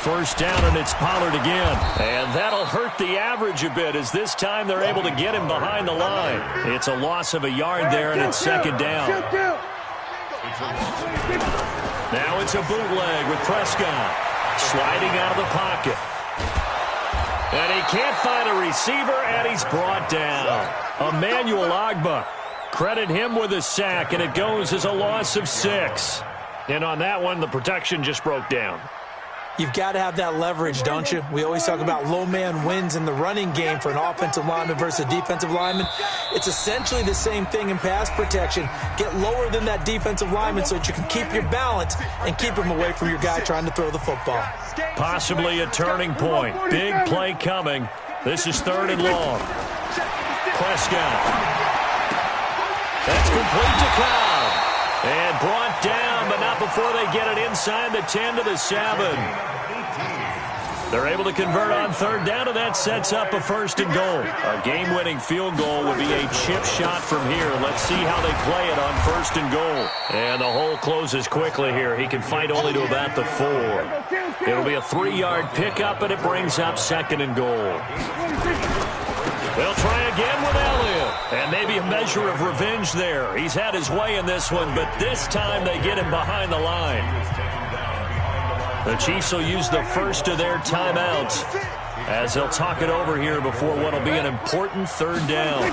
1st down, and it's Pollard again. And that'll hurt the average a bit as this time they're able to get him behind the line. It's a loss of a yard there, and it's 2nd down. Now it's a bootleg with Prescott. Sliding out of the pocket. And he can't find a receiver, and he's brought down. Emmanuel Ogbah. Credit him with a sack, and it goes as a loss of 6. And on that one, the protection just broke down. You've got to have that leverage, don't you? We always talk about low man wins in the running game for an offensive lineman versus a defensive lineman. It's essentially the same thing in pass protection. Get lower than that defensive lineman so that you can keep your balance and keep him away from your guy trying to throw the football. Possibly a turning point. Big play coming. This is 3rd and long. Prescott. That's complete to Cobb. And brought down, but not before they get it inside the 10 to the 7. They're able to convert on 3rd down, and that sets up a 1st and goal. A game-winning field goal would be a chip shot from here. Let's see how they play it on 1st and goal. And the hole closes quickly here. He can fight only to about the 4. It'll be a 3-yard pickup, and it brings up 2nd and goal. They'll try again with Elliott. And maybe a measure of revenge there. He's had his way in this one, but this time they get him behind the line. The Chiefs will use the first of their timeouts as they'll talk it over here before what will be an important 3rd down.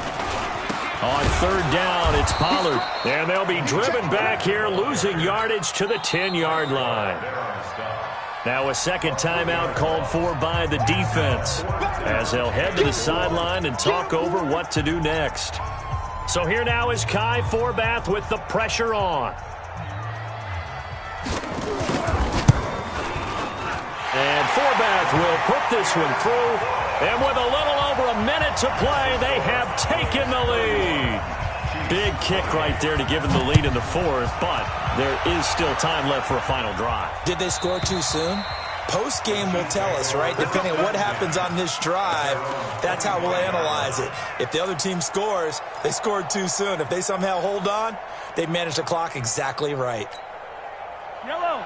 On 3rd down, it's Pollard. And they'll be driven back here, losing yardage to the 10-yard line. Now a 2nd timeout called for by the defense as they'll head to the sideline and talk over what to do next. So here now is Kai Forbath with the pressure on. And Forbath will put this one through. And with a little over a minute to play, they have taken the lead. Big kick right there to give them the lead in the 4th, but there is still time left for a final drive. Did they score too soon? Post-game will tell us, right? Depending on what happens on this drive, that's how we'll analyze it. If the other team scores, they scored too soon. If they somehow hold on, they managed the clock exactly right.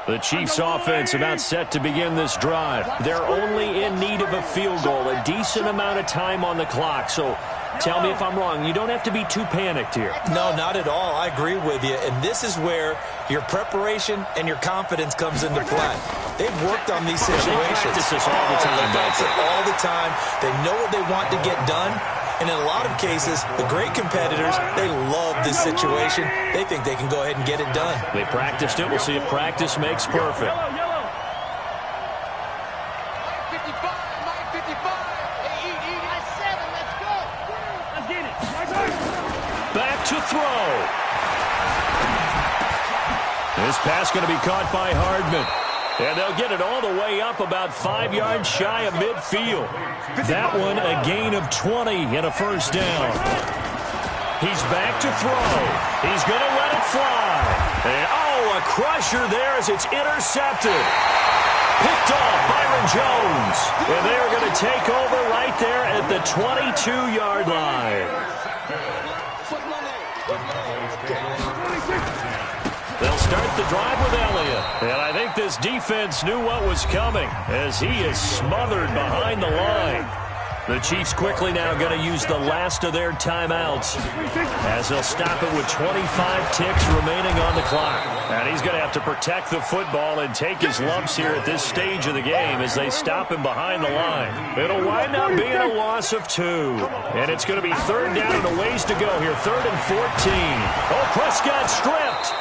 The Chiefs offense about set to begin this drive. They're only in need of a field goal, a decent amount of time on the clock. So tell me if I'm wrong. You don't have to be too panicked here. No, not at all. I agree with you. And this is where your preparation and your confidence comes into play. They've worked on these situations. They practice this all the time. They practice it all the time. They know what they want to get done. And in a lot of cases, the great competitors, they love this situation. They think they can go ahead and get it done. They practiced it. We'll see if practice makes perfect. Back to throw. This pass going to be caught by Hardman. And they'll get it all the way up about 5 yards shy of midfield. That one a gain of 20 and a 1st down. He's back to throw. He's going to let it fly. And, oh, a crusher there as it's intercepted. Picked off Byron Jones. And they are going to take over right there at the 22-yard line. They'll start the drive with Elliott. And I think this defense knew what was coming as he is smothered behind the line. The Chiefs quickly now going to use the last of their timeouts as they'll stop it with 25 ticks remaining on the clock. And he's going to have to protect the football and take his lumps here at this stage of the game as they stop him behind the line. It'll wind up being a loss of 2. And it's going to be third down and a ways to go here. 3rd and 14. Oh, Prescott stripped.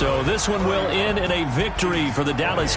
So this one will end in a victory for the Dallas